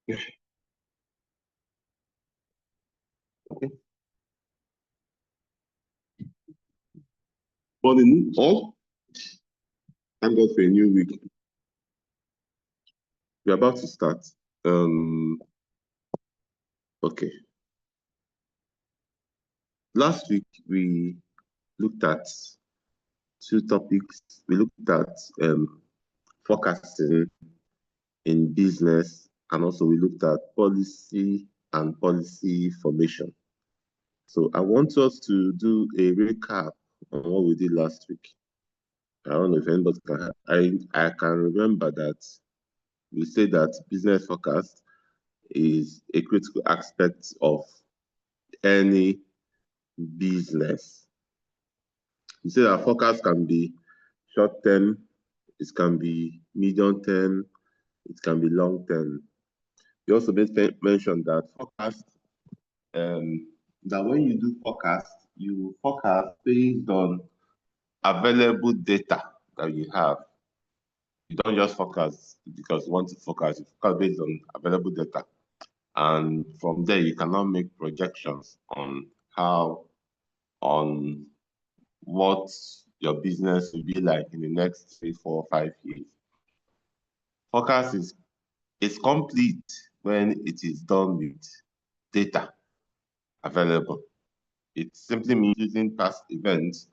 Okay. Morning, all. Thank God for a new week. We're about to start. Okay. Last week we looked at two topics. We looked at forecasting in business, and also we looked at policy and policy formation. So I want us to do a recap on what we did last week. I don't know if anybody can. I can remember that we said that business forecast is a critical aspect of any business. We say that forecast can be short term, it can be medium term, it can be long term. You also mentioned that forecast, that when you do forecast, you forecast based on available data that you have. You don't just forecast because you want to forecast, you forecast based on available data. And from there, you cannot make projections on what your business will be like in the next 3, 4, 5 years. Forecast is complete when it is done with data available. It simply means using past events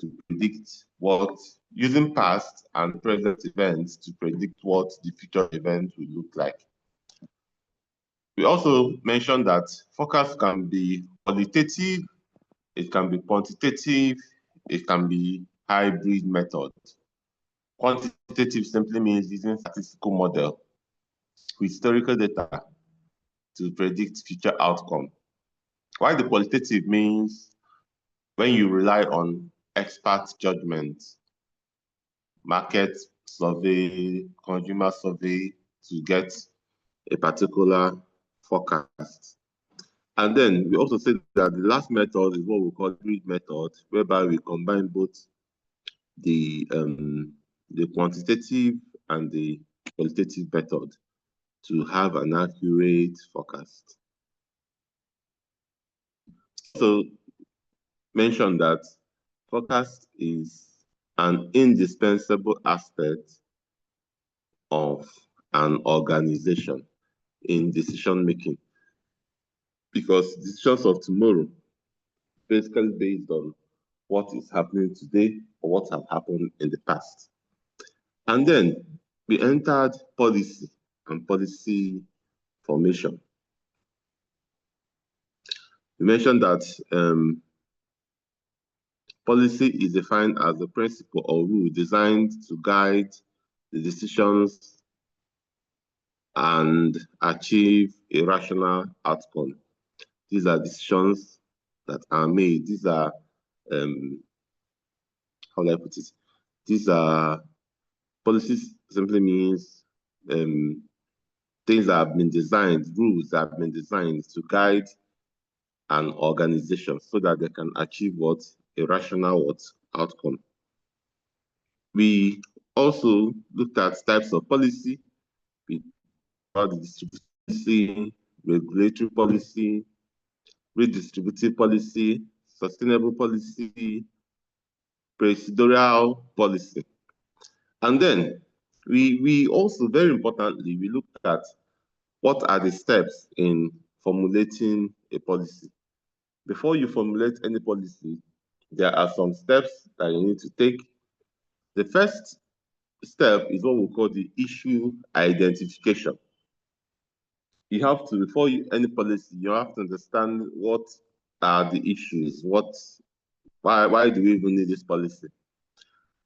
to predict using past and present events to predict what the future event will look like. We also mentioned that forecast can be qualitative, it can be quantitative, it can be hybrid method. Quantitative simply means using statistical model with historical data to predict future outcome. While the qualitative means when you rely on expert judgment, market survey, consumer survey to get a particular forecast. And then we also said that the last method is what we call hybrid method, whereby we combine both the quantitative and the qualitative method to have an accurate forecast. So mention that forecast is an indispensable aspect of an organization in decision making, because decisions of tomorrow basically based on what is happening today or what have happened in the past. And then we entered policy and policy formation. We mentioned that policy is defined as a principle or rule designed to guide the decisions and achieve a rational outcome. These are decisions that are made. These are, how do I put it? These are policies simply means things that have been designed, rules that have been designed to guide an organization so that they can achieve what? A rational outcome. We also looked at types of policy. We about the distributive policy, regulatory policy, redistributive policy, sustainable policy, presidential policy. And then we also, very importantly, we looked at what are the steps in formulating a policy. Before you formulate any policy, there are some steps that you need to take. The first step is what we call the issue identification. You have to, before any policy, you have to understand what are the issues, why do we even need this policy?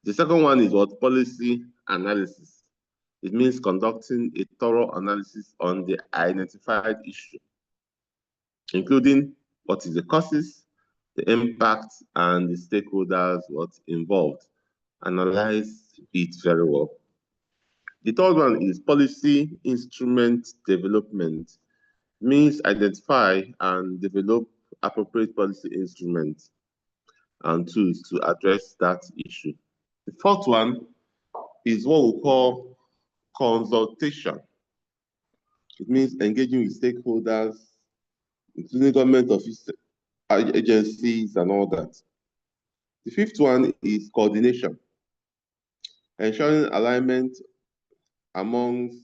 The second one is what? Policy analysis. It means conducting a thorough analysis on the identified issue, including what is the causes, the impact, and the stakeholders involved. Analyze it very well. The third one is policy instrument development. Means identify and develop appropriate policy instruments and tools to address that issue. The fourth one is what we call consultation. It means engaging with stakeholders, including government office agencies and all that. The fifth one is coordination, ensuring alignment amongst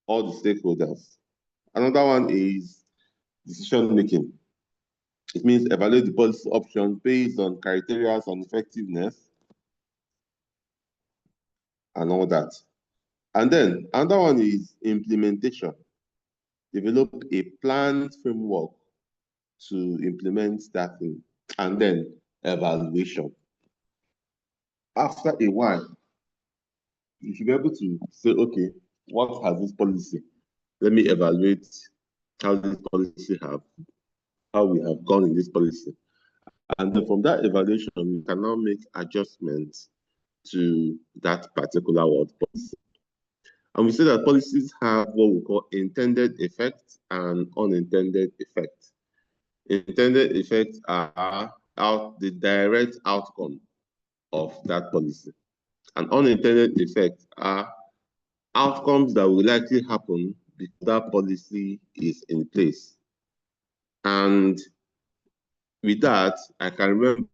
all the stakeholders. Another one is decision making. It means evaluate the policy options based on criteria on effectiveness and all that. And then another one is implementation. Develop a planned framework to implement that thing. And then evaluation. After a while, you should be able to say, okay, what has this policy? Let me evaluate how this policy how we have gone in this policy. And then from that evaluation, you can now make adjustments to that particular word policy. And we say that policies have what we call intended effects and unintended effects. Intended effects are the direct outcome of that policy. And unintended effects are outcomes that will likely happen because that policy is in place. And with that, I can remember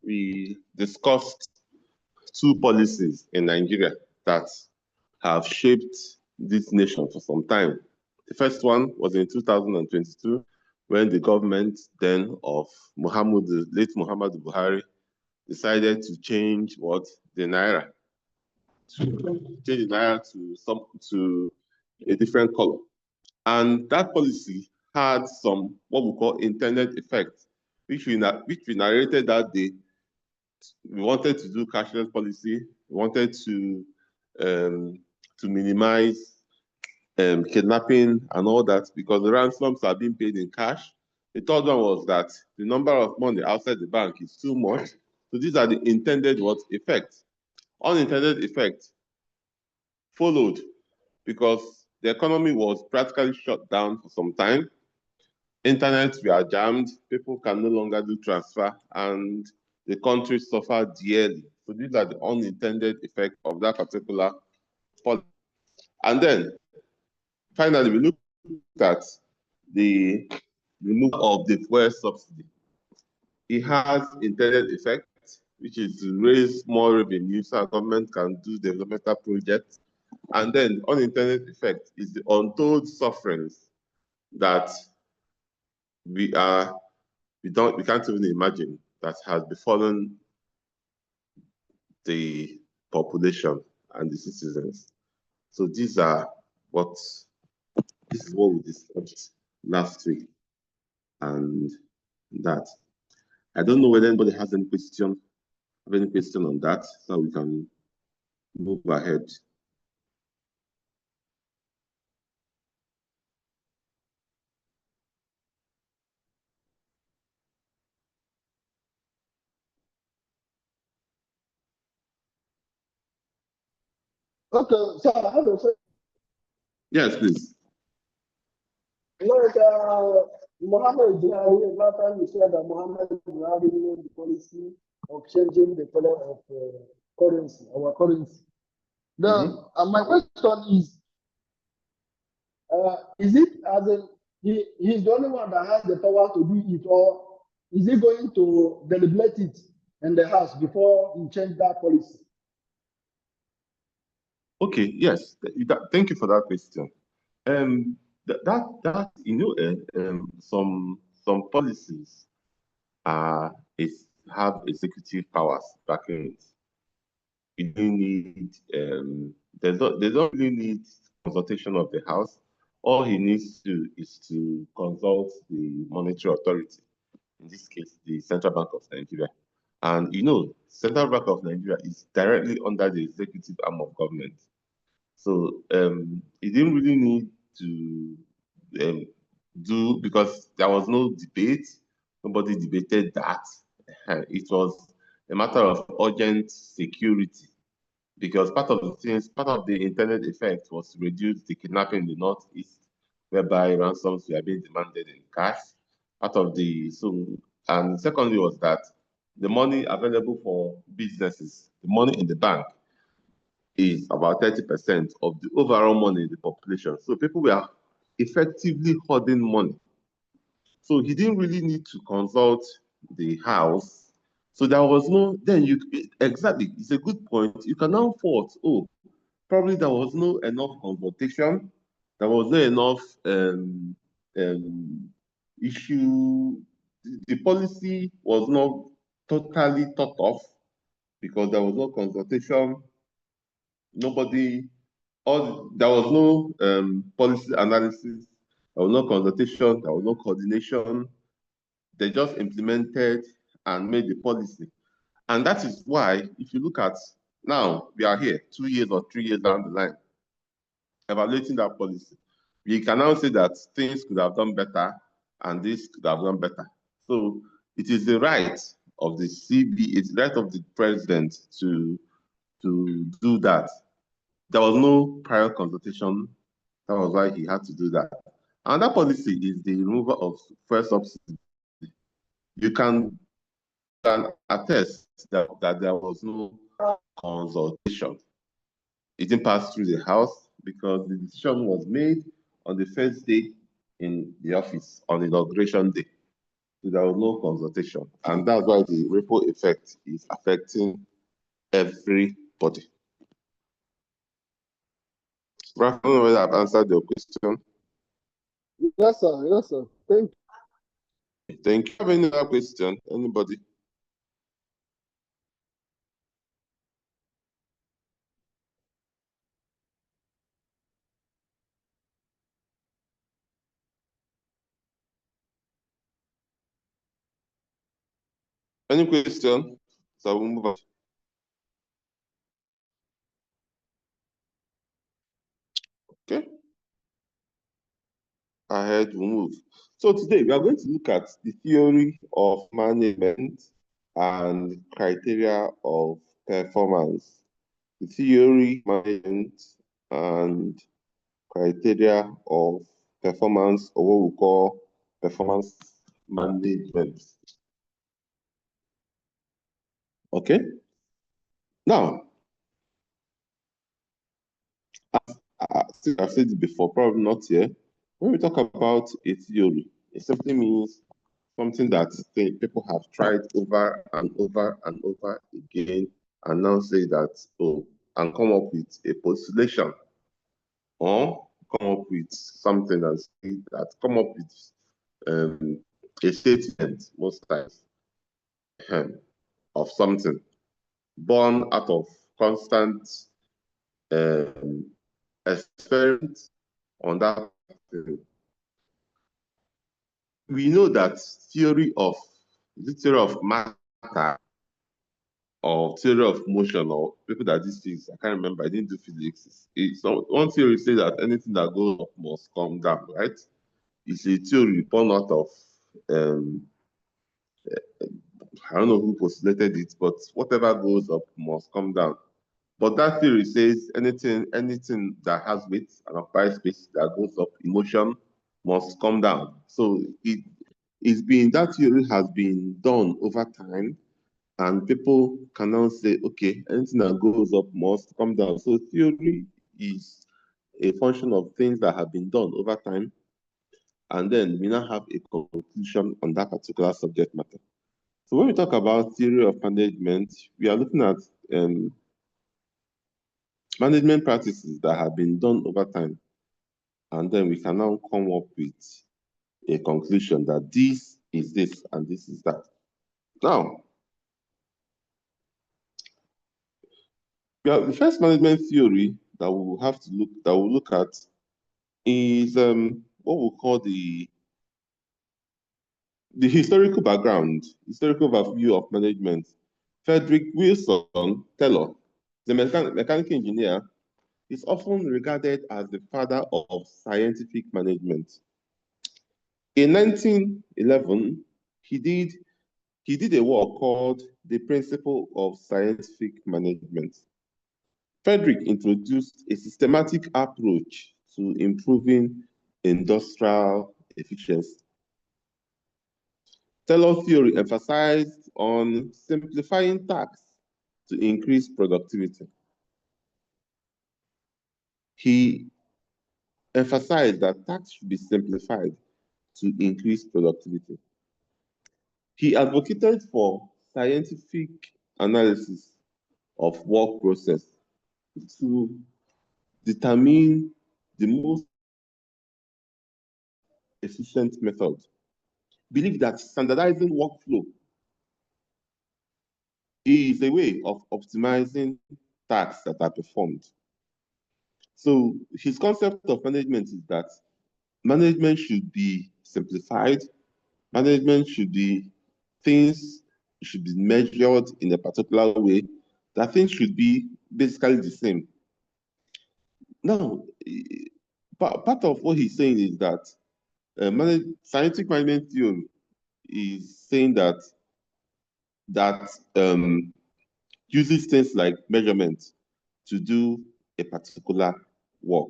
we discussed two policies in Nigeria that have shaped this nation for some time. The first one was in 2022, when the government then of late Muhammadu Buhari decided to change the naira, to a different color. And that policy had some what we call intended effects, which we narrated that day. We wanted to do cashless policy. We wanted to minimize kidnapping and all that, because the ransoms are being paid in cash. The third one was that the number of money outside the bank is too much. So these are the intended effects. Unintended effects followed because the economy was practically shut down for some time. Internet were jammed, people can no longer do transfer, and the country suffered dearly. So these are the unintended effects of that particular policy. And then finally, we looked at the removal of the fuel subsidy. It has intended effects, which is to raise more revenue so our government can do developmental projects. And then unintended effect is the untold sufferings that we can't even imagine that has befallen the population and the citizens. So this is what we discussed last week, and that. I don't know whether anybody has any question on that, so we can move ahead. Okay, so I have a question. Yes, please. Like Muhammad Buhari, last time you said that Muhammad Buhari made the policy of changing the color of currency, our currency. Then, my question is it as in he's the only one that has the power to do it, or is he going to deliberate it in the house before he change that policy? Okay, yes, thank you for that question. Some policies have executive powers backing it. You don't need they don't really need consultation of the House. All he needs to do is to consult the monetary authority, in this case, the Central Bank of Nigeria. And Central Bank of Nigeria is directly under the executive arm of government. So he didn't really need to do, because there was no debate. Nobody debated that. It was a matter of urgent security, because part of the intended effect was to reduce the kidnapping in the Northeast, whereby ransoms were being demanded in cash. And secondly was that the money available for businesses, the money in the bank, is about 30% of the overall money in the population. So people were effectively hoarding money. So he didn't really need to consult the house. So there was no, then you, exactly, it's a good point. You can now fault, oh, probably there was no enough consultation, there was not enough um, issue, the policy was not totally thought of because there was no consultation, nobody, all there was no policy analysis, there was no consultation, there was no coordination. They just implemented and made the policy. And that is why, if you look at now, we are here 2 years or 3 years down the line, evaluating that policy. We can now say that things could have done better and this could have done better. So it is the right of the CB, it's the right of the president to do that. There was no prior consultation. That was why he had to do that. Another policy is the removal of fuel subsidy. You can attest that there was no consultation. It didn't pass through the House because the decision was made on the first day in the office on inauguration day. So there was no consultation. And that's why the ripple effect is affecting everybody. Ralph, I don't know whether I've answered your question. Yes, sir. Yes, sir. Thank you. Thank you. Have any other question? Anybody? Any question? So we'll move on. Okay. Ahead, we'll move. So today we are going to look at the theory of management and criteria of performance. The theory, management, and criteria of performance, or what we call performance management. Okay. Now, since I've said it before, probably not here. When we talk about a theory, it simply means something that people have tried over and over and over again, and now say that, oh, and come up with a postulation, or come up with something and say that, come up with a statement, most times, of something born out of constant experiment on that thing. We know that theory of matter or theory of motion, or people that did physics, I can't remember, I didn't do physics. One theory says that anything that goes up must come down, right? It's a theory born out of, I don't know who postulated it, but whatever goes up must come down. But that theory says anything that has weight and occupies space that goes up in motion must come down. So that theory has been done over time, and people can now say, okay, anything that goes up must come down. So theory is a function of things that have been done over time, and then we now have a conclusion on that particular subject matter. So when we talk about theory of management, we are looking at management practices that have been done over time, and then we can now come up with a conclusion that this is this and this is that. Now, the first management theory that we'll look at is what we call the historical overview of management. Frederick Wilson Taylor, the mechanical engineer, is often regarded as the father of scientific management. In 1911, he did a work called The Principle of Scientific Management. Frederick introduced a systematic approach to improving industrial efficiency. Taylor theory emphasized on simplifying tasks to increase productivity. He emphasized that tax should be simplified to increase productivity. He advocated for scientific analysis of work process to determine the most efficient method. Believe that standardizing workflow is a way of optimizing tasks that are performed. So his concept of management is that management should be simplified, management should be things should be measured in a particular way, that things should be basically the same. Now, part of what he's saying is that scientific management theory is saying that uses things like measurement to do a particular work.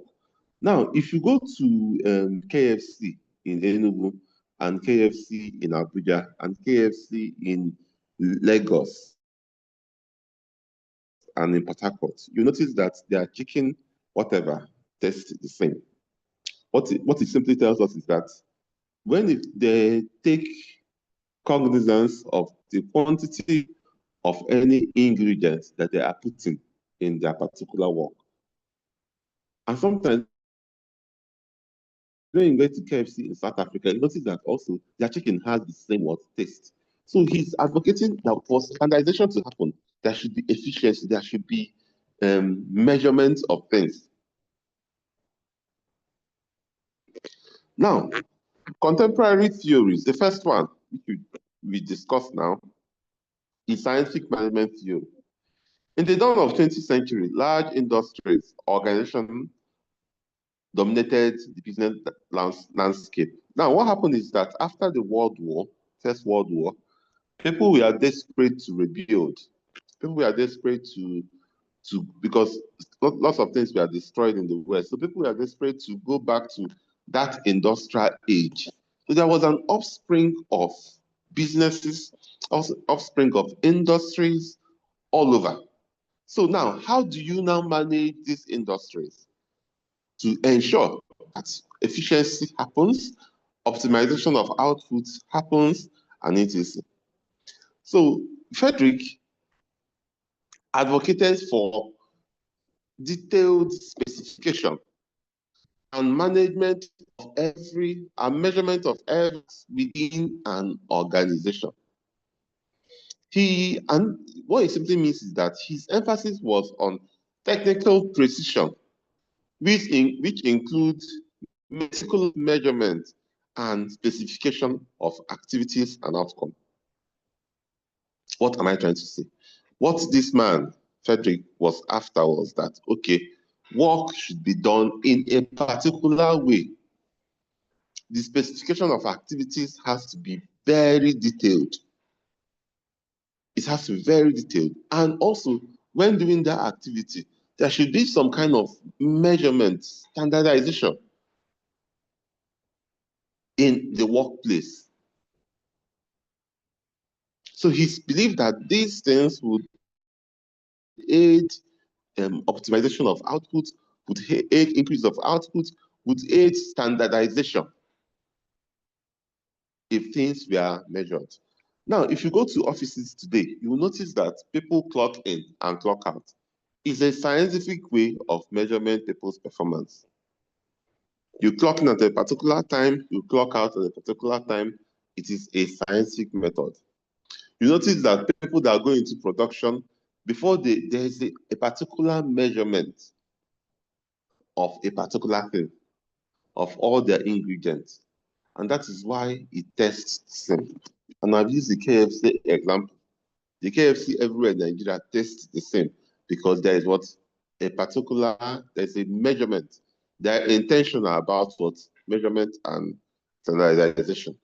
Now, if you go to KFC in Enugu and KFC in Abuja and KFC in Lagos and in Port Harcourt, you notice that their chicken, whatever, tastes the same. What it simply tells us is that when they take cognizance of the quantity of any ingredients that they are putting in their particular work. And sometimes when you go to KFC in South Africa, you notice that also their chicken has the same taste. So he's advocating that for standardization to happen, there should be efficiency, there should be measurement of things. Now, contemporary theories, the first one, which we discussed now, is scientific management theory. In the dawn of 20th century, large industries, organizations dominated the business landscape. Now, what happened is that after the First World War, people were desperate to rebuild. People were desperate because lots of things were destroyed in the West. So people were desperate to go back to that industrial age. So there was an offspring of businesses, also offspring of industries all over. So now, how do you now manage these industries to ensure that efficiency happens, optimization of output happens, and etc. So Frederick advocated for detailed specification and management of measurement of every within an organization. And what it simply means is that his emphasis was on technical precision, which includes meticulous measurement and specification of activities and outcome. What am I trying to say? What this man, Frederick, was after was that, okay, work should be done in a particular way. The specification of activities has to be very detailed. It has to be very detailed. And also, when doing that activity, there should be some kind of measurement, standardization in the workplace. So he's believed that these things would aid optimization of output, would aid increase of output, would aid standardization if things were measured. Now, if you go to offices today, you will notice that people clock in and clock out. It's a scientific way of measurement people's performance. You clock in at a particular time, you clock out at a particular time. It is a scientific method. You notice that people that go into production, before there is a particular measurement of a particular thing, of all their ingredients. And that is why it tastes the same. And I've used the KFC example. The KFC everywhere in Nigeria tastes the same because there is there's a measurement. They're intentional about what measurement and standardization.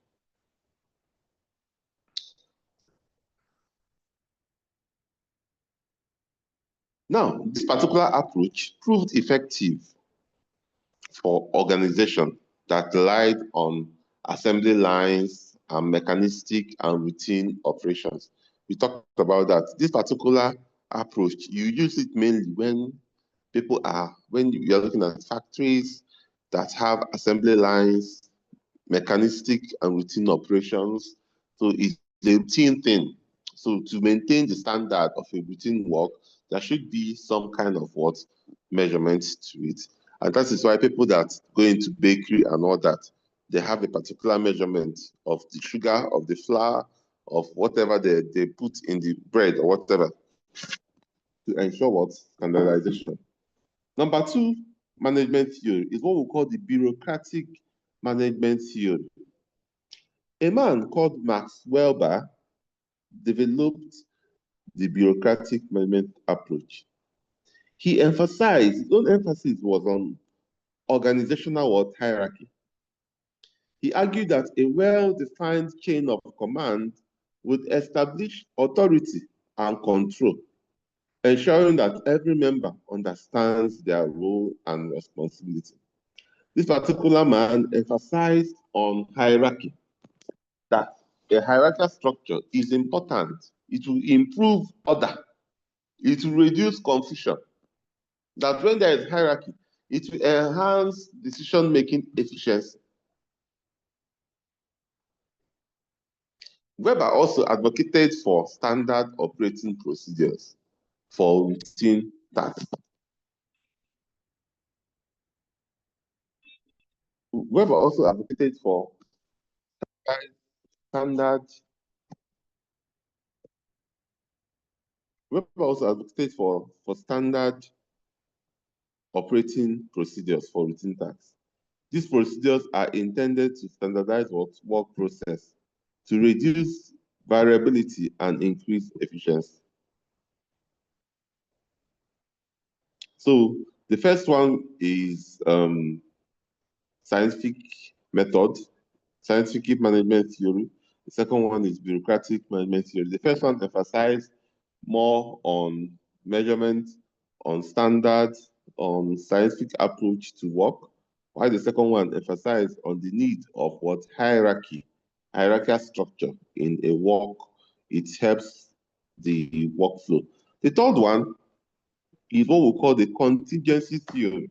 Now, this particular approach proved effective for organization that relied on assembly lines and mechanistic and routine operations. We talked about that. This particular approach, you use it mainly when you're looking at factories, that have assembly lines, mechanistic and routine operations. So it's a routine thing. So to maintain the standard of a routine work, there should be some kind of what measurement to it. And that is why people that go into bakery and all that, they have a particular measurement of the sugar, of the flour, of whatever they put in the bread or whatever to ensure what standardization. Number two management theory is what we call the bureaucratic management theory. A man called Max Weber developed the bureaucratic management approach. He emphasized, his own emphasis was on organizational hierarchy. He argued that a well-defined chain of command would establish authority and control, ensuring that every member understands their role and responsibility. This particular man emphasized on hierarchy, that a hierarchical structure is important. It will improve order. It will reduce confusion. That when there is hierarchy, it will enhance decision-making efficiency. Weber also advocated for standard operating procedures for routine tasks. Weber also advocated for standard. Weber also advocated for standard operating procedures for routine tasks. These procedures are intended to standardize work process, to reduce variability and increase efficiency. So the first one is scientific method, scientific management theory. The second one is bureaucratic management theory. The first one emphasized more on measurement, on standards, on scientific approach to work, while the second one emphasized on the need of hierarchical structure in a work. It helps the workflow. The third one is what we call the contingency theory.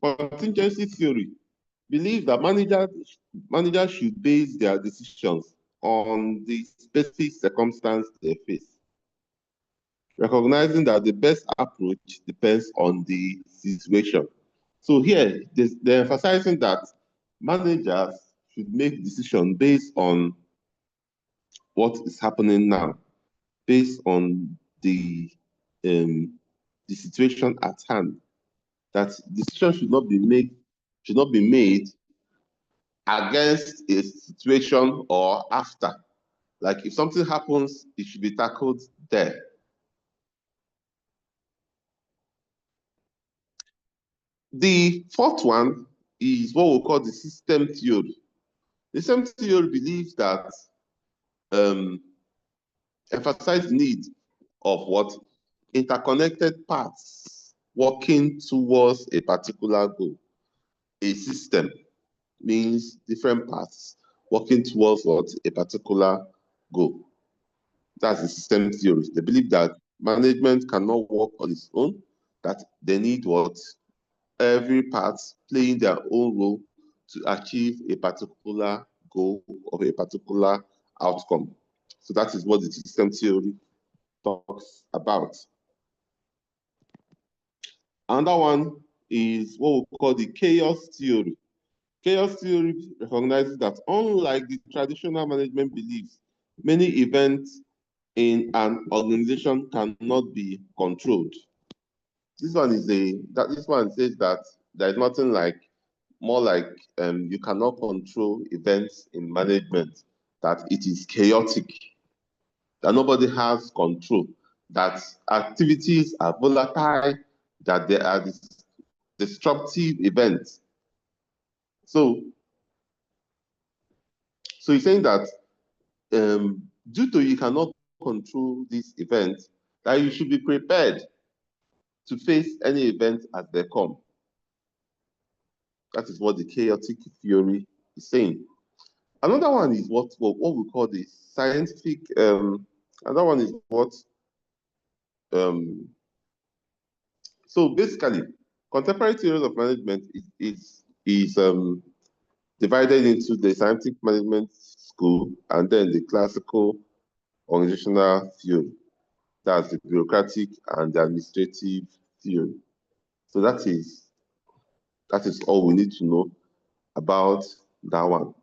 Contingency theory believes that managers should base their decisions on the specific circumstance they face, recognizing that the best approach depends on the situation. So here, they're emphasizing that managers should make decisions based on what is happening now, based on the situation at hand. That decision should not be made against a situation or after. Like if something happens, it should be tackled there. The fourth one is what we call the system theory. The system theory believes that emphasize the need of what interconnected parts working towards a particular goal. A system means different parts working towards what a particular goal. That's the system theory. They believe that management cannot work on its own, that they need what every part playing their own role to achieve a particular goal or a particular outcome. So that is what the system theory talks about. Another one is what we call the chaos theory. Chaos theory recognizes that unlike the traditional management beliefs, many events in an organization cannot be controlled. This one says that there is nothing like you cannot control events in management, that it is chaotic, that nobody has control, that activities are volatile, that there are disruptive events. So he's saying that due to you cannot control these events, that you should be prepared to face any event as they come. That is what the chaotic theory is saying. Another one is what we call the scientific. Another one is what. So basically, contemporary theories of management is is divided into the scientific management school and then the classical organizational theory. That's the bureaucratic and the administrative theory. So that is all we need to know about that one.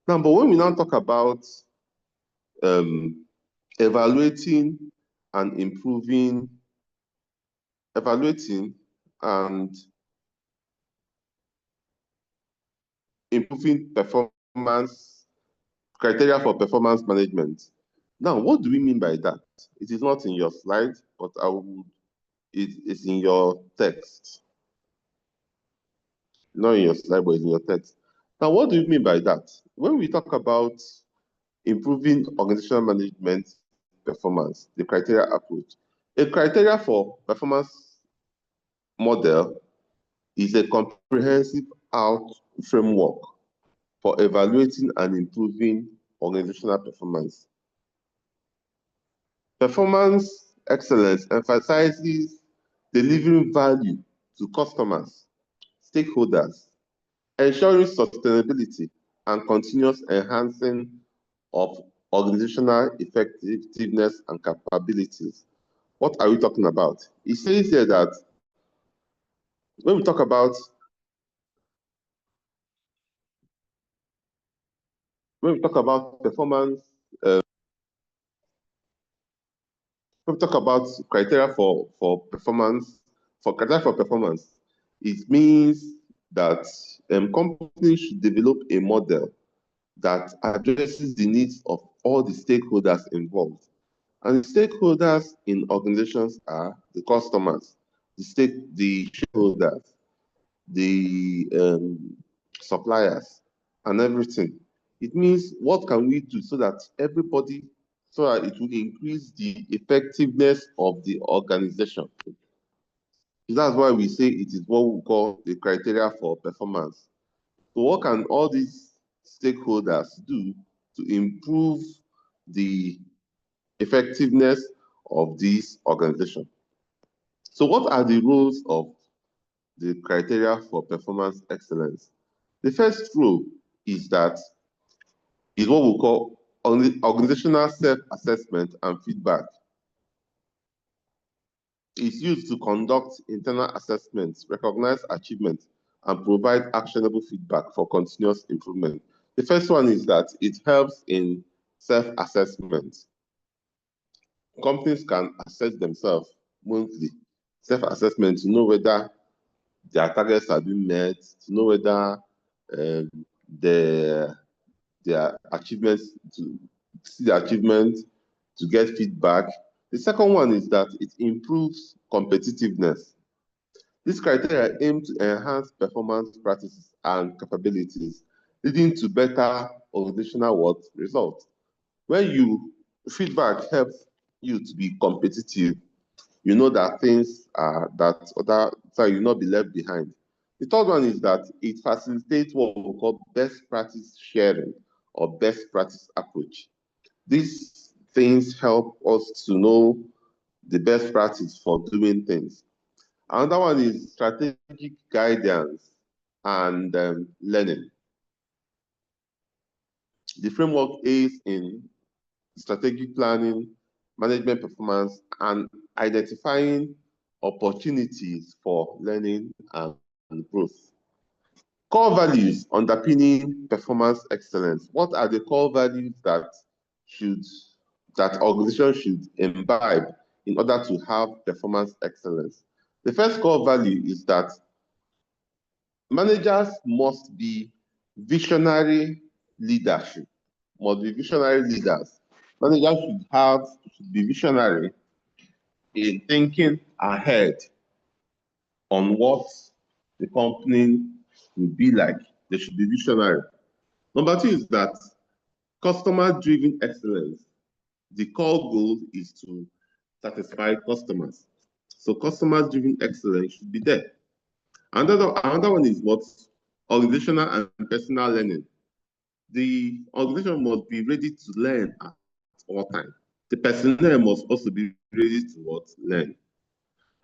Now, but when we now talk about evaluating and improving performance criteria for performance management. Now, what do we mean by that? It is not in your slide, but it is in your text. Not in your slide, but in your text. Now, what do you mean by that? When we talk about improving organizational management performance, the criteria approach, a criteria for performance model is a comprehensive out framework for evaluating and improving organizational performance. Performance excellence emphasizes delivering value to customers, stakeholders, ensuring sustainability and continuous enhancing of organizational effectiveness and capabilities. What are we talking about? It says here that when we talk about performance, when we talk about criteria for performance, it means that companies should develop a model that addresses the needs of all the stakeholders involved. And the stakeholders in organizations are the customers, the shareholders, the suppliers, and everything. It means what can we do so that it will increase the effectiveness of the organization. That's why we say it is what we call the criteria for performance. So what can all these stakeholders do to improve the effectiveness of this organization? So what are the roles of the criteria for performance excellence? The first role is what we call organizational self-assessment and feedback. It's used to conduct internal assessments, recognize achievements, and provide actionable feedback for continuous improvement. The first one is that it helps in self-assessment. Companies can assess themselves monthly, self-assessment to know whether their targets are being met, to know whether their achievements, to see the achievements, to get feedback. The second one is that it improves competitiveness. This criteria aim to enhance performance practices and capabilities, leading to better organizational results. When feedback helps you to be competitive, you know that you'll not be left behind. The third one is that it facilitates what we call best practice sharing or best practice approach. These things help us to know the best practice for doing things. Another one is strategic guidance and learning. The framework aids in strategic planning, management performance, and identifying opportunities for learning and growth. Core values underpinning performance excellence. What are the core values that organizations should imbibe in order to have performance excellence? The first core value is that managers must be visionary leadership, must be visionary leaders. Managers should be visionary in thinking ahead on what the company will be like. They should be visionary. Number two is that customer-driven excellence. The core goal is to satisfy customers. So customer-driven excellence should be there. Another one is what? Organizational and personal learning. The organization must be ready to learn at all times. The personnel must also be ready to learn.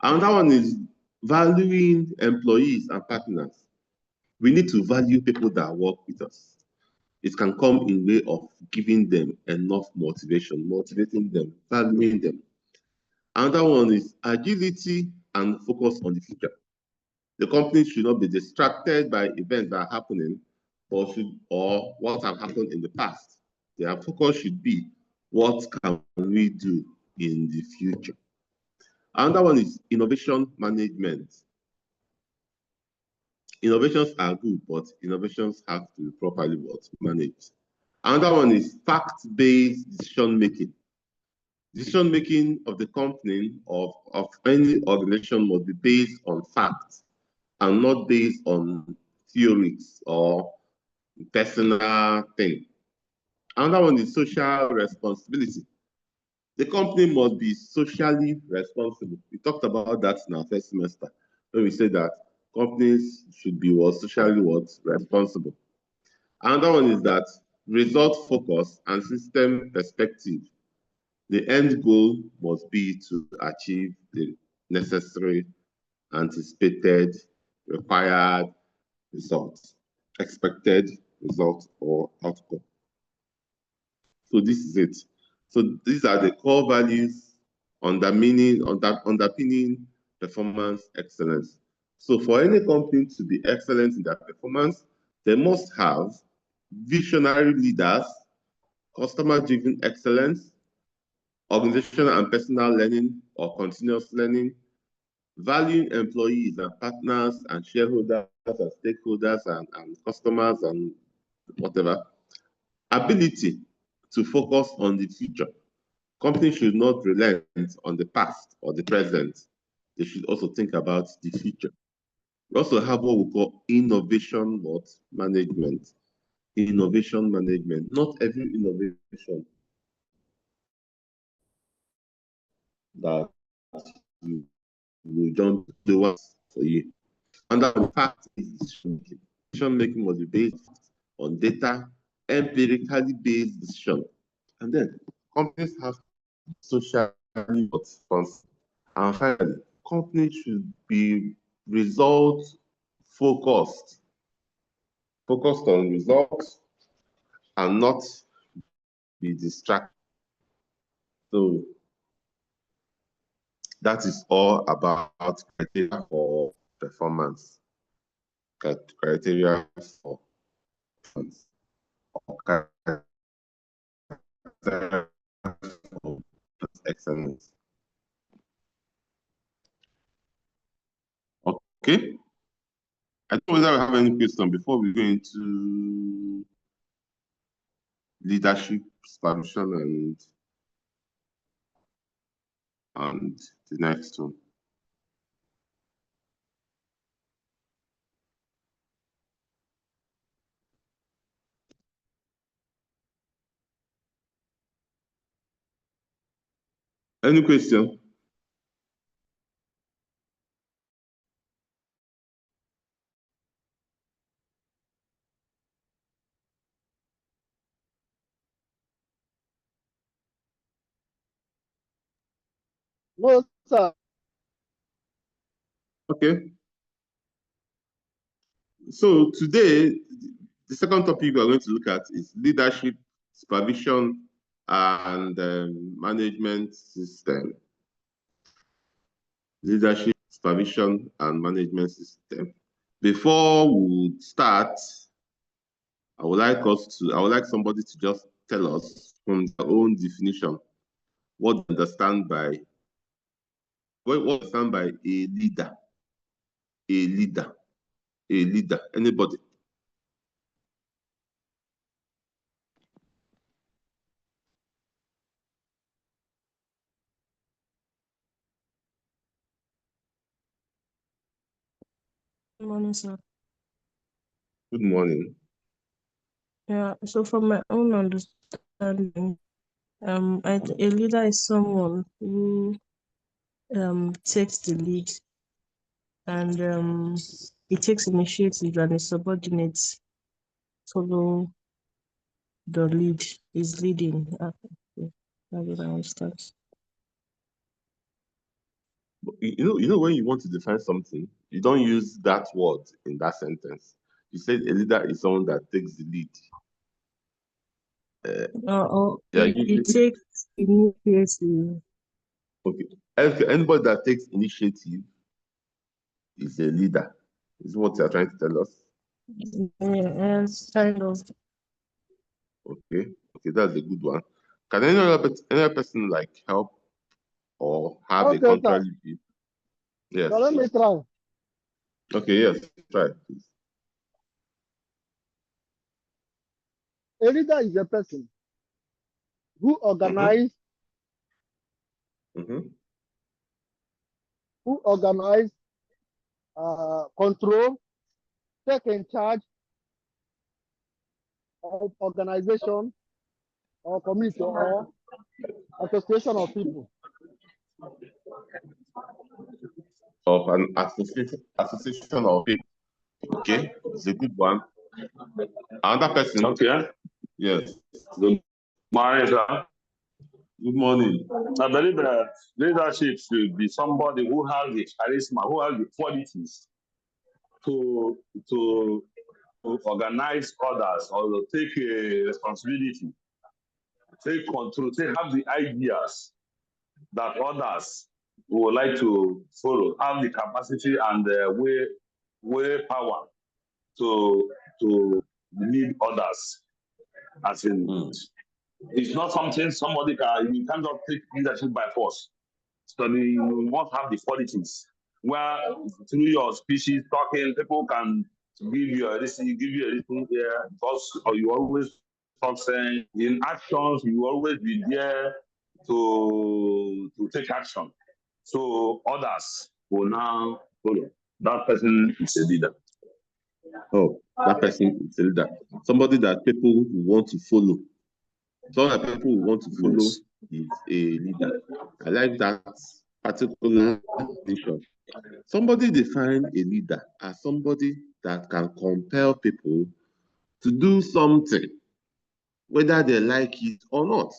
Another one is valuing employees and partners. We need to value people that work with us. It can come in way of giving them enough motivation, motivating them, valuing them. Another one is agility and focus on the future. The company should not be distracted by events that are happening or what have happened in the past. Their focus should be what can we do in the future. Another one is innovation management. Innovations are good, but innovations have to be properly managed. Another one is fact-based decision making. Decision making of the company of any organization must be based on facts and not based on theories or personal thing. Another one is social responsibility. The company must be socially responsible. We talked about that in our first semester when we said that companies should be socially responsible. Another one is that result focus and system perspective. The end goal must be to achieve the necessary, anticipated, required results, expected result or outcome. So this is it. So these are the core values underpinning performance excellence. So for any company to be excellent in their performance, they must have visionary leaders, customer-driven excellence, organizational and personal learning or continuous learning, valuing employees and partners and shareholders and stakeholders and customers and whatever, ability to focus on the future. Companies should not relent on the past or the present. They should also think about the future. We also have what we call innovation management. Innovation management. Not every innovation that you don't do what for you. And that fact is decision making. Decision making must be based on data, empirically based decision. And then companies have socially responsible. And finally, companies should be results focused, focused on results and not be distracted. So that is all about criteria for performance, criteria for performance, criteria for excellence. Okay. I don't know whether we have any question before we go into leadership, supervision, and the next one. Any question? No, sir. Okay. So today, the second topic we are going to look at is leadership, supervision, and management system. Leadership, supervision, and management system. Before we start, I would like somebody to just tell us from their own definition what they understand by a leader. A leader. A leader. Anybody? Good morning, sir. Good morning. Yeah, so from my own understanding, a leader is someone who takes the lead and he takes initiative and his subordinates follow the lead. He's leading. Yeah, that's what I understand. You know when you want to define something, you don't use that word in that sentence. You said a leader is someone that takes the lead. It takes initiative. Okay. Anybody that takes initiative is a leader. Is what you're trying to tell us? Yes, kind of. Okay, that's a good one. Can any other person like help or have a contrary view? Yes. So let me try. Okay, yes, try, please. A leader is a person who organize, control, take in charge of organization or community or association of people. Of an association of people. Okay, it's a good one. Another person. Okay. Yes. Good morning, sir. Good morning. I believe that leadership should be somebody who has the charisma, who has the qualities to organize others or to take a responsibility, take control, have the ideas that others would like to follow, have the capacity and the way power to lead others. As in, it's not something somebody you can't just take leadership by force. So you must have the qualities where through your speeches, talking, people can give you a listen, give you a listen here, because you always talk saying in actions, you always be there to take action. So others will now follow. That person is a leader. Oh, that person is a leader. Somebody that people want to follow. Someone that people want to follow is a leader. I like that particular definition. Somebody define a leader as somebody that can compel people to do something, whether they like it or not.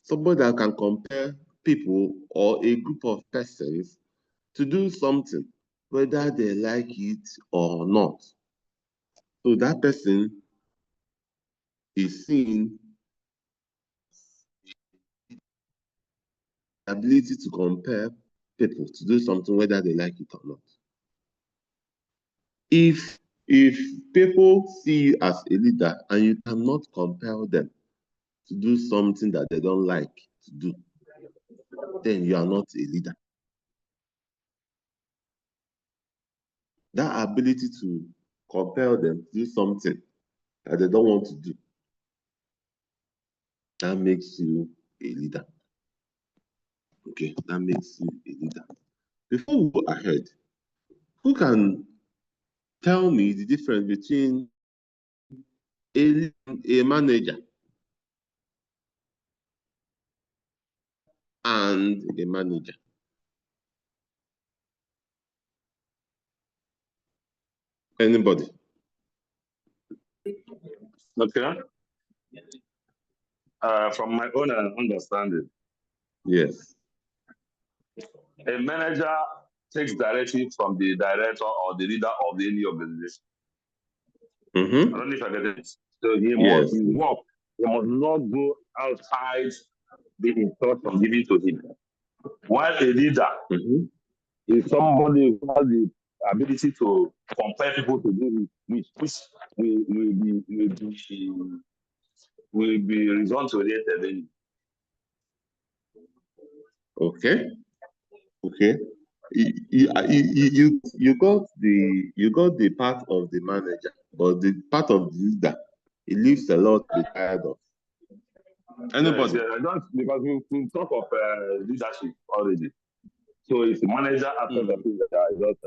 Somebody that can compel people or a group of persons to do something, whether they like it or not. So that person is seen the ability to compel people to do something, whether they like it or not. If people see you as a leader and you cannot compel them to do something that they don't like to do, then you are not a leader. That ability to compel them to do something that they don't want to do, that makes you a leader. Okay, that makes you a leader. Before we go ahead, who can tell me the difference between a manager and a manager? Anybody? Okay. From my own understanding, yes, a manager takes directive from the director or the leader of any organization. I don't know if I get it. So he must work. He must not go outside the instruction given to him. While a leader is somebody who has the ability to compel people to do which will be result oriented. Okay. You got the part of the manager, but the part of the leader, it leaves a lot to be tired of. Anybody? Yes, I don't, because we talk of leadership already. So it's the manager after the thing that I just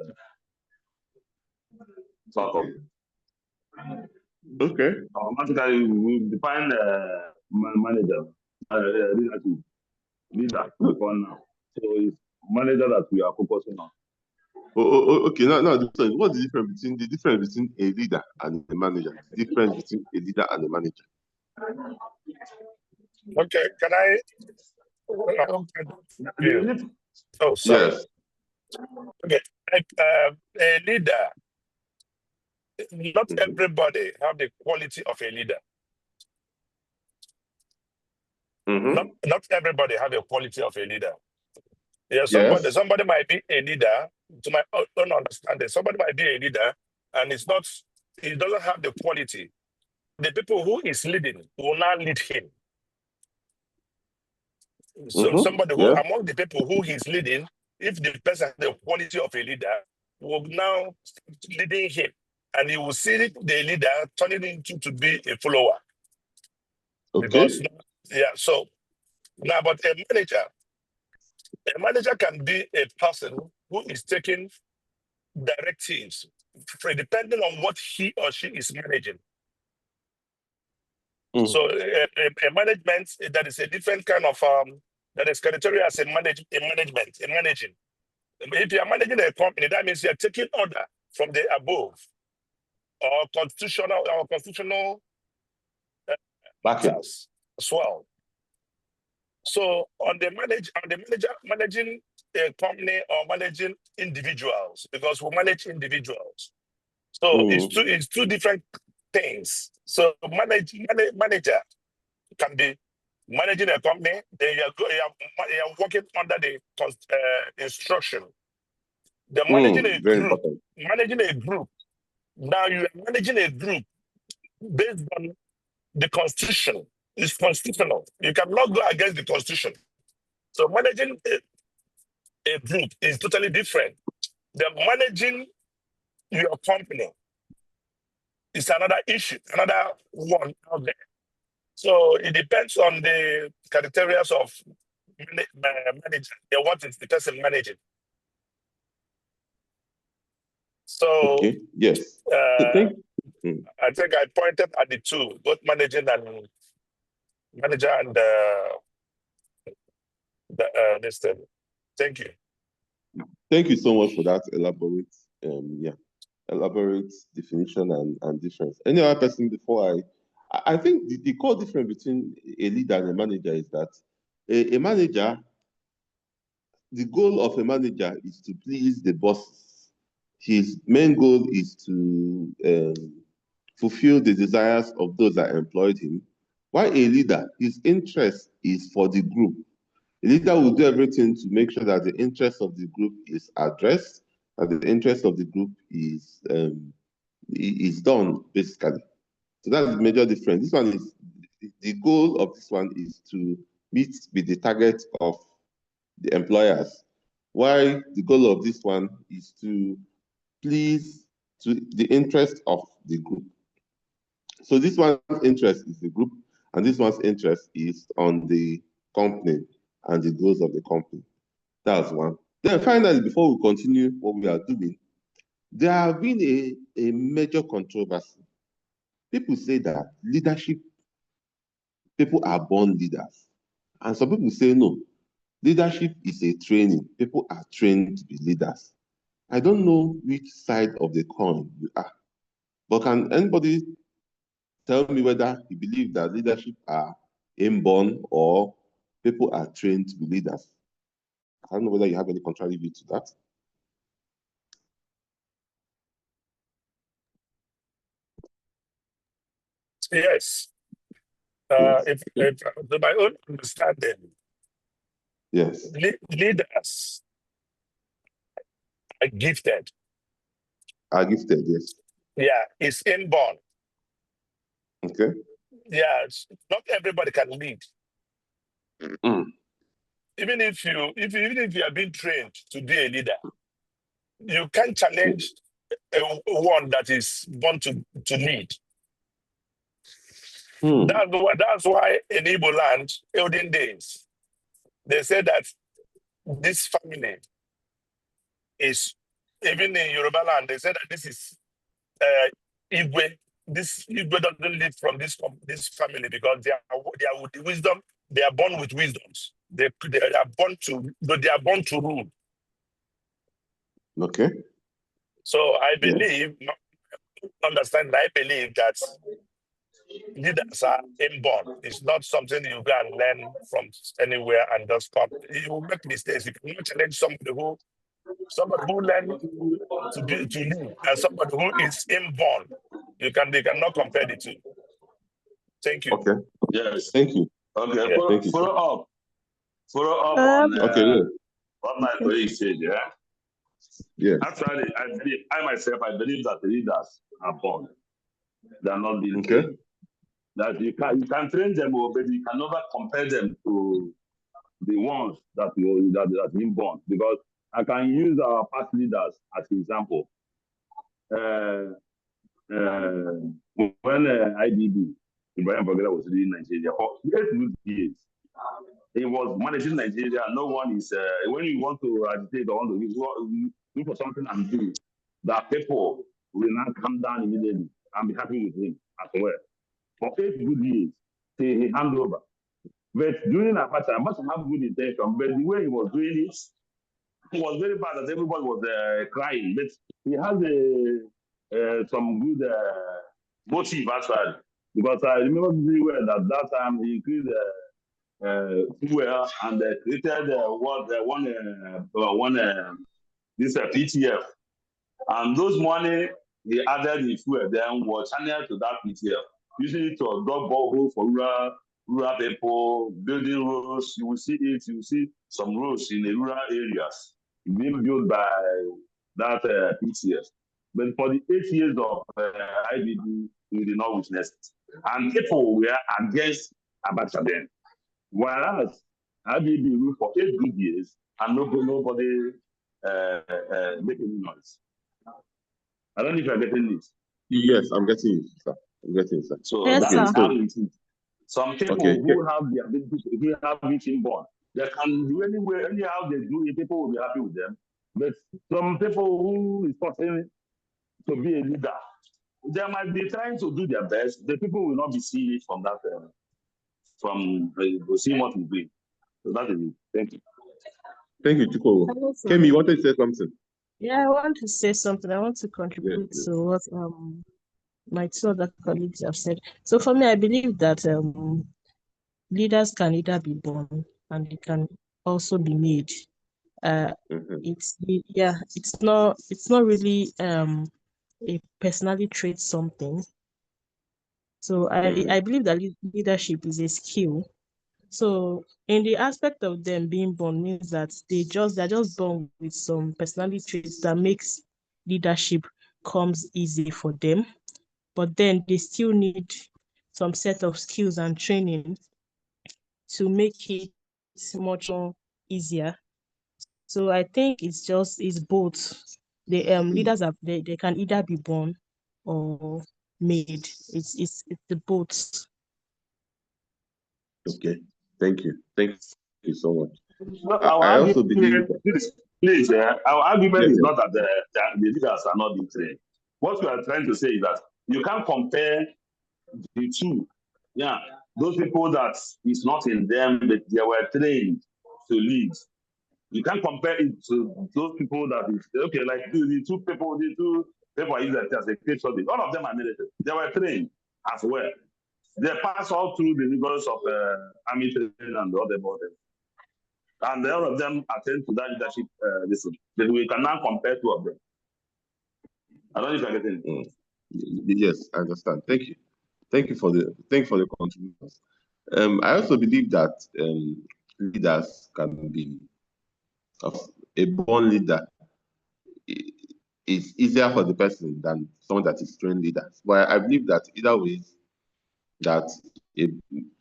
talk of. Okay. Automatically, we define manager, leader before now. So it's manager that we are focusing on. Okay. Now, what's the difference between a leader and a manager? The difference between a leader and a manager. Okay, can I? Oh, sorry. Yes. Okay, a leader not everybody have the quality of a leader. Not everybody have a quality of a leader. Yeah, Yes. somebody might be a leader, to my own understanding. Somebody might be a leader, and he doesn't have the quality. The people who is leading will not lead him. So somebody who, Yes. among the people who he's leading, if the person has the quality of a leader, will now start leading him, and he will see the leader turning into to be a follower. Okay. Because so now, but a manager can be a person who is taking directives depending on what he or she is managing. So a management that is a different kind of that is criteria as in managing. If you are managing a company, that means you are taking order from the above or constitutional Backing. matters as well. So on the manager managing a company or managing individuals, because we manage individuals. So it's two different things. So manager can be managing a company, then you are working under the instruction. The Very important. managing a group. Now you are managing a group based on the constitution. It's constitutional. You cannot go against the constitution. So managing a group is totally different. The managing your company is another issue, another one out there. So it depends on the criteria of manager. What is the person managing? So okay. Yes. I think I pointed at the two, both manager and this thing. Thank you. Thank you so much for that elaborate definition and difference. Any other person before I think the core difference between a leader and a manager is that a manager, the goal of a manager is to please the bosses. His main goal is to fulfill the desires of those that employed him. While a leader, his interest is for the group. A leader will do everything to make sure that the interest of the group is addressed, that the interest of the group is done, basically. So that's the major difference. This one is, the goal of this one is to meet with the target of the employers, while the goal of this one is to please to the interest of the group. So this one's interest is the group, and this one's interest is on the company and the goals of the company. That's one. Then finally, before we continue what we are doing, there have been a major controversy. People say that leadership, people are born leaders. And some people say no, leadership is a training. People are trained to be leaders. I don't know which side of the coin you are, but can anybody tell me whether you believe that leadership are inborn or people are trained to be leaders? I don't know whether you have any contrary view to that. Yes. Yes. If to my own understanding, Yes. leaders are gifted. Are gifted, yes. Yeah, it's inborn. Okay. Yeah, not everybody can lead. Even if you are being trained to be a leader, you can't challenge one that is born to lead. That's why in Igbo land, olden days, they say that this family is, even in Yoruba land, they say that this is Igwe. This Igwe doesn't live from this family because they are with the wisdom. They are born with wisdoms. They are born to rule. Okay. So I believe, I believe that leaders are inborn. It's not something you go and learn from anywhere and just come. You will make mistakes. You cannot challenge somebody who somebody who learned to lead, and somebody who is inborn. They cannot compare the two. Thank you. Okay. Yes. Thank you. Okay. Yeah. Thank you. Follow up on Okay. Yeah. what my colleague said. Yeah. Yeah. Actually, I myself believe that the leaders are born. They are not being Okay. trained. That you can train them, but you can never compare them to the ones that have been born. Because I can use our past leaders as an example. When IDB, Ibrahim Bagala, was leading Nigeria for 8 good years, he was managing Nigeria. No one is, when you want to agitate or want to look for something and do, that people will not come down immediately and be happy with him as well. For 8 good years, till he hand over. But during Abacha, Abacha have good intention, but the way he was doing it, it was very bad that everybody was crying. But he has some good motive actually, because I remember very well that time he increased fuel and created this PTF, and those money he added in fuel then was channeled to that PTF, using it to drop borehole for rural people, building roads. You will see it. You will see some roads in the rural areas being built by that PTF. But for the 8 years of IBD, we did not witness it. And people were against Abacha then. Whereas IBD ruled for 8 good years and nobody making noise. I don't know if you're getting this. Yes, I'm getting you, sir. I'm getting you, sir. So Yes, that sir. is how it is. Some people Okay. who have the ability, who have it inborn, they can do anywhere, anyhow they do it, people will be happy with them. But some people who is possible to be a leader, they might be trying to do their best. The people will not be seeing it from that, seeing what is doing. So that is it. Thank you. Thank you, Chuko. Kemi, you wanted to say something? Yeah, I want to say something. I want to contribute Yes. to what my 2 other colleagues have said. So for me, I believe that leaders can either be born and they can also be made. It's not really a personality trait something. So I believe that leadership is a skill. So in the aspect of them being born means that they're just born with some personality traits that makes leadership comes easy for them. But then they still need some set of skills and training to make it much more easier. So I think it's both. The leaders they can either be born or made. It's the both. Okay. Thank you. Thank you so much. Well, I also believe that. Please, our argument Yes, is yes. not that the leaders are not being trained. What we are trying to say is that you can't compare the two. Yeah, those people that is not in them, but they were trained to lead. You can't compare it to those people that is okay, like the two people I use that as a case study. All of them are military. They were trained as well. They pass all through the rigors of army training and the other bodies. And all of them attend to that leadership listen. But we can now compare 2 of them. I don't know if you're getting it. Yes, I understand. Thank you. Thank you for the contributions. I also believe that leaders can be a born leader. It's easier for the person than someone that is trained leaders. But I believe that either way, that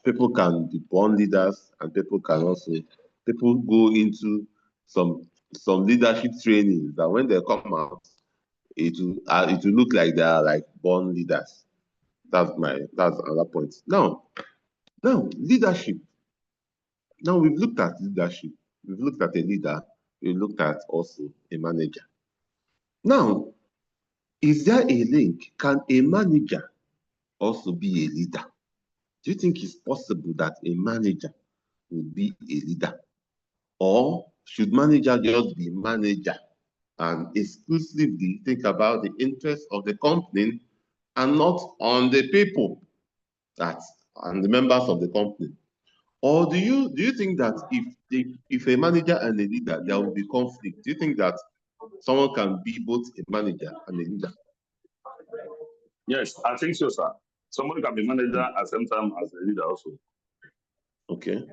people can be born leaders and people go into some leadership trainings that when they come out, it will look like they are like born leaders. That's another point. Now leadership. Now we've looked at leadership. We've looked at a leader. We've looked at also a manager. Now, is there a link? Can a manager also be a leader? Do you think it's possible that a manager would be a leader? Or should manager just be manager and exclusively think about the interests of the company and not on the people and the members of the company? Or do you think that if a manager and a leader there will be conflict? Do you think that someone can be both a manager and a leader? Yes, I think so, sir. Somebody can be manager at the same time as a leader also. Okay.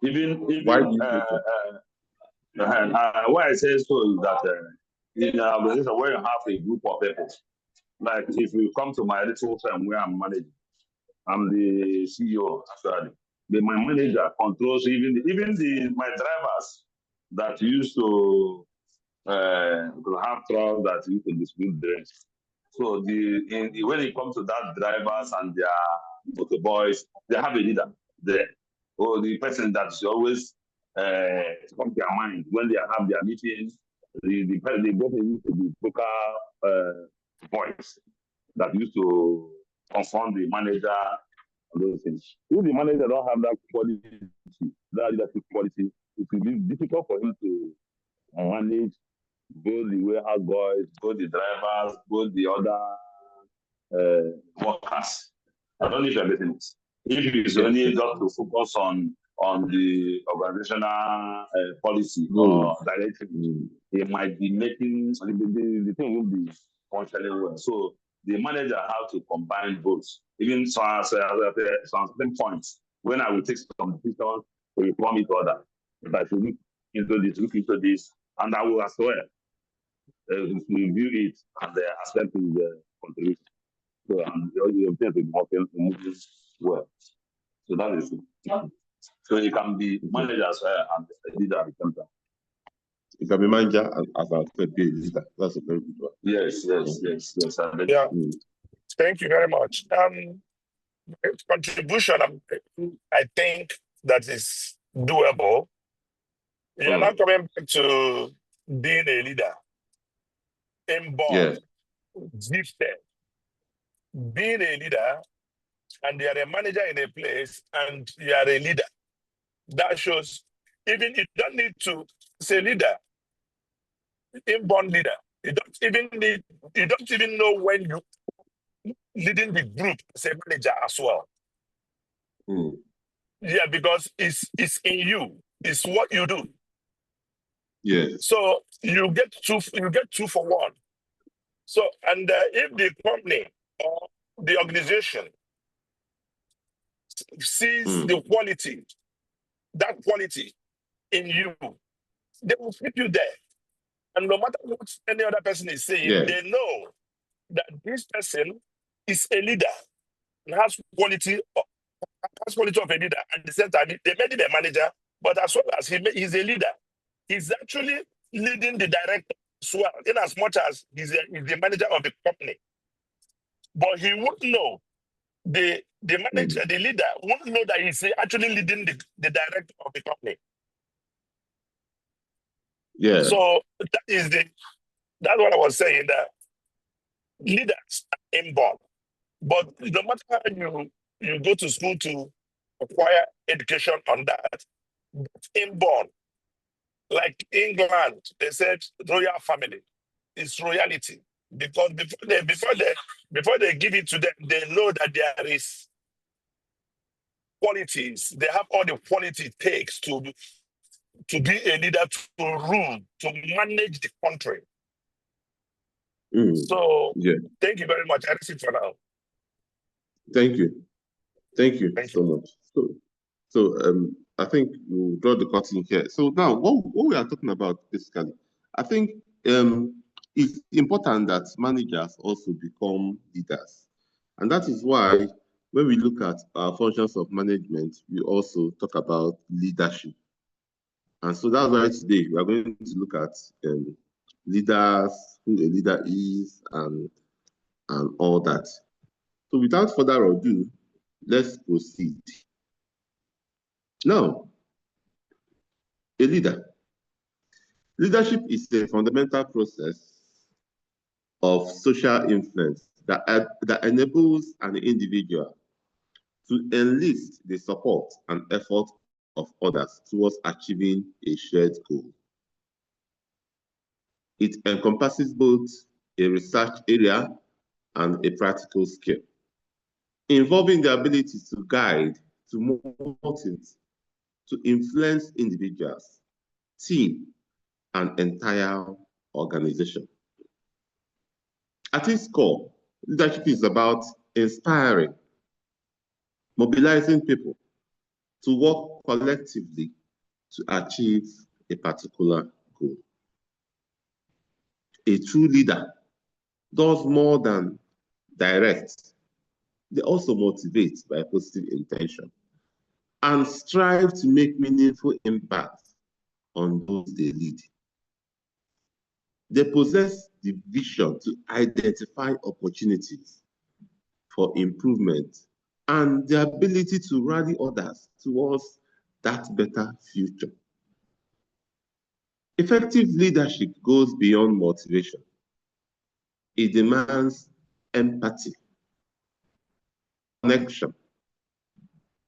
Even Why do you think so? why I say so is that in an organization where you have a group of people, like if you come to my little firm where I'm managing, I'm the CEO actually. My manager controls even my drivers that used to have trucks that used to distribute drinks. So when it comes to that drivers and their motor boys, they have a leader there. Or the person that's always come to their mind when they have their meetings. The person used to be vocal voice that used to confront the manager and those things. If the manager don't have that quality, that leadership quality, it will be difficult for him to manage both the warehouse boys, both the drivers, both the other workers. I don't know if everything is. If it's only just to focus on the organizational policy or directive, it might be making the thing will be functioning well. So the manager has to combine both. Even some certain points, when I will take some decisions, we will come into order. If I should look into this, and I will as well review it and accept the contribution. So you obtain to move well. So that is it. So you can be manager as well and leader at the same time. You can be manager and as I said, be a leader. That's a very good one. Yes. Yeah. Thank you very much. Contribution, I think that is doable. You're not coming back to being a leader, inborn, gifted, being a leader, and you are a manager in a place, and you are a leader. That shows even you don't need to say leader, inborn leader. You don't even know when you leading the group as a manager as well. Yeah, because it's in you. It's what you do. Yes. So you get two for one. So and if the company or the organization sees the quality, that quality in you, they will keep you there. And no matter what any other person is saying, they know that this person is a leader and has quality of a leader. At the same time, they made him a manager, but as well as he's a leader, he's actually leading the director as well, in as much as he's the manager of the company. But he wouldn't know, the manager, the leader wouldn't know that he's actually leading the director of the company. Yeah. So that's what I was saying, that leaders are inborn. But no matter how you go to school to acquire education on that's inborn. Like England, they said royal family. It's royalty. Because before they give it to them, they know that there is qualities. They have all the quality it takes to be a leader, to rule, to manage the country. So thank you very much. That's it for now. Thank you so much. So I think we'll draw the curtain here. So now what we are talking about basically, I think it's important that managers also become leaders. And that is why when we look at our functions of management, we also talk about leadership. And so that's why today we are going to look at leaders, who a leader is, and all that. So without further ado, let's proceed. Now, a leader. Leadership is a fundamental process of social influence that enables an individual to enlist the support and effort of others towards achieving a shared goal. It encompasses both a research area and a practical skill, involving the ability to guide, to motivate, to influence individuals, team, and entire organization. At its core, leadership is about inspiring, mobilizing people to work collectively to achieve a particular goal. A true leader does more than direct. They also motivate by positive intention and strive to make meaningful impact on those they lead. They possess the vision to identify opportunities for improvement and the ability to rally others towards that better future. Effective leadership goes beyond motivation. It demands empathy, connection,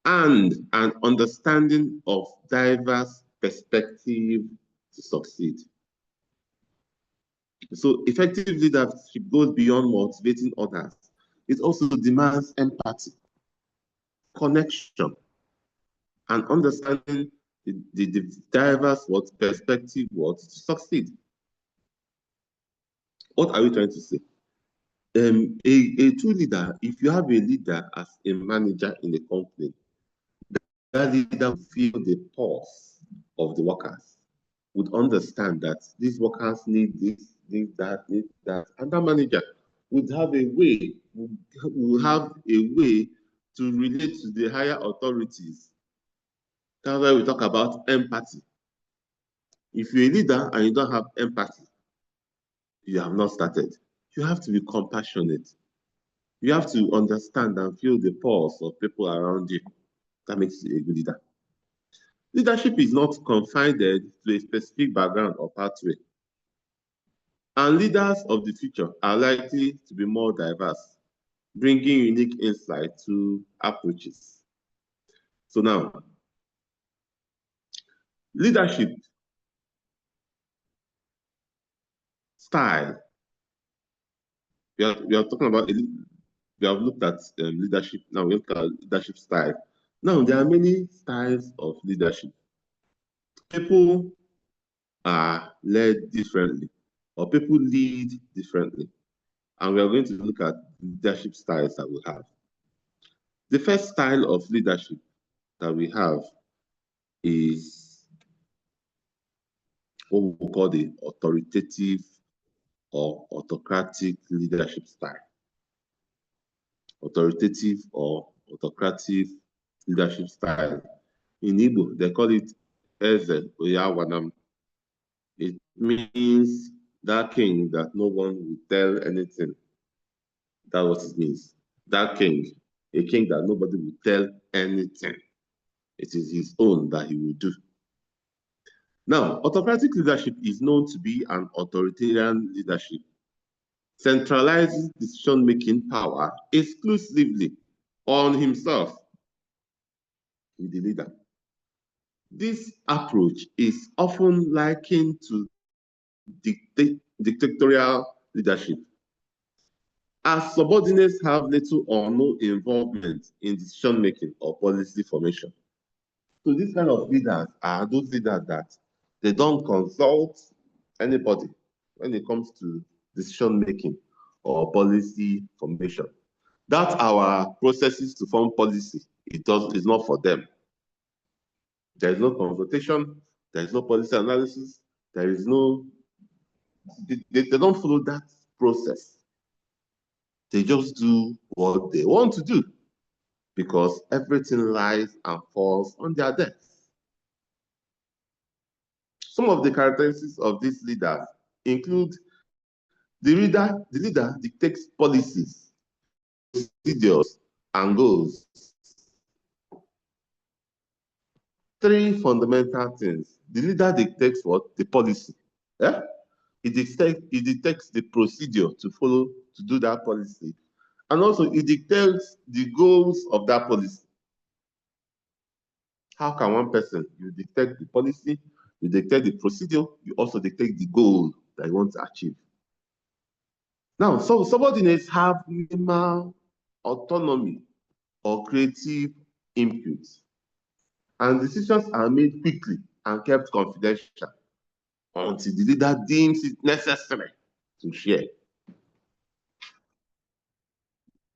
and an understanding of diverse perspectives to succeed. So effective leadership goes beyond motivating others. It also demands empathy, connection, and understanding the diverse perspective to succeed. What are we trying to say? A true leader, if you have a leader as a manager in a company, that leader will feel the pulse of the workers, would understand that these workers need this, need that, and that manager would have a way, to relate to the higher authorities. That's why we talk about empathy. If you're a leader and you don't have empathy, you have not started. You have to be compassionate. You have to understand and feel the pulse of people around you. That makes you a good leader. Leadership is not confined to a specific background or pathway. And leaders of the future are likely to be more diverse, bringing unique insight to approaches. So now, leadership style. We are talking about, we have looked at leadership, now we look at leadership style. Now, there are many styles of leadership. People are led differently, or people lead differently. And we are going to look at leadership styles that we have. The first style of leadership that we have is what we call the authoritative or autocratic leadership style. Authoritative or autocratic leadership style. In Igbo, they call it Eze Oyawanam. It means that king that no one will tell anything. That's what it means. That king, a king that nobody will tell anything. It is his own that he will do. Now, autocratic leadership is known to be an authoritarian leadership, centralizes decision-making power exclusively on himself, the leader. This approach is often likened to dictatorial leadership, as subordinates have little or no involvement in decision-making or policy formation. So these kind of leaders are those leaders that they don't consult anybody when it comes to decision-making or policy formation. That's our processes to form policy. It's not for them. There is no consultation, there is no policy analysis, there is no, they don't follow that process. They just do what they want to do because everything lies and falls on their desks. Some of the characteristics of these leaders include the leader dictates policies, procedures, and goals. Three fundamental things. The leader dictates what? The policy. Yeah? It dictates the procedure to follow to do that policy. And also it dictates the goals of that policy. How can one person, you dictate the policy, you dictate the procedure, you also dictate the goal that you want to achieve. Now, so subordinates have minimal autonomy or creative input, and decisions are made quickly and kept confidential until the leader deems it necessary to share.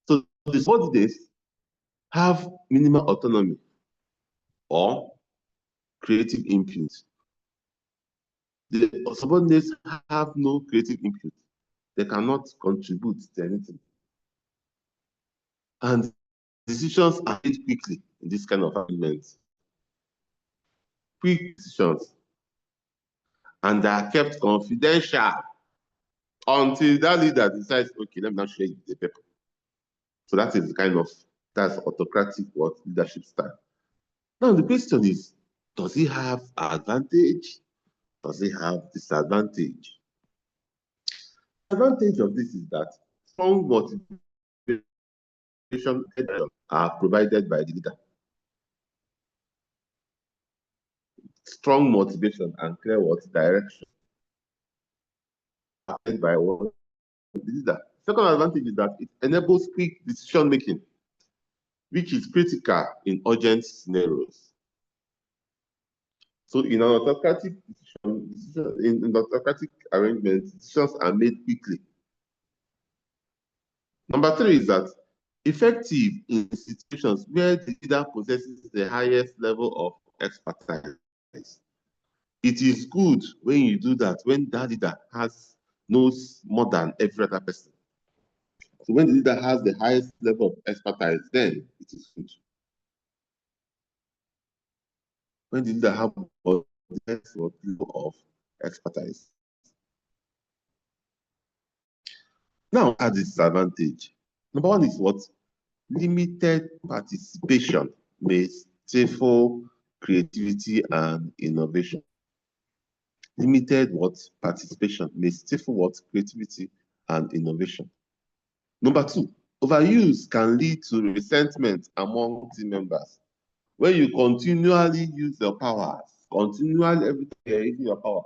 So the subordinates have minimal autonomy or creative input. The subordinates have no creative input. They cannot contribute to anything. And decisions are made quickly in this kind of arrangements. Quick decisions. And they are kept confidential until that leader decides, okay, let me now share it with the people. So that is that's autocratic leadership style. Now the question is, does he have advantage? Does he have disadvantage? The advantage of this is that strong motivation are provided by the leader. Strong motivation and clear direction are provided by the leader. Second advantage is that it enables quick decision making, which is critical in urgent scenarios. So in an autocratic in autocratic arrangements, decisions are made quickly. Number three is that effective in situations where the leader possesses the highest level of expertise. It is good when you do that, when that leader knows more than every other person. So when the leader has the highest level of expertise, then it is good. When the leader has the highest level of expertise. Now, at disadvantage. Number one is what? Limited participation may stifle creativity and innovation. Limited participation may stifle creativity and innovation. Number two, overuse can lead to resentment among team members. When you continually use your powers, continually every time you're using your powers,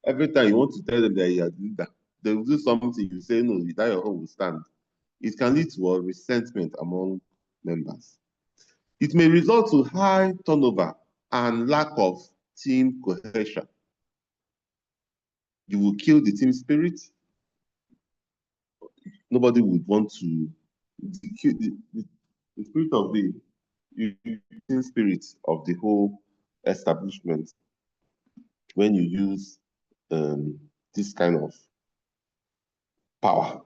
every time you want to tell them that you're the leader, they will do something, you say no, that your own will stand. It can lead to a resentment among members. It may result to high turnover and lack of team cohesion. You will kill the team spirit. Nobody would want to kill the spirit of the team spirit of the whole establishment when you use this kind of power.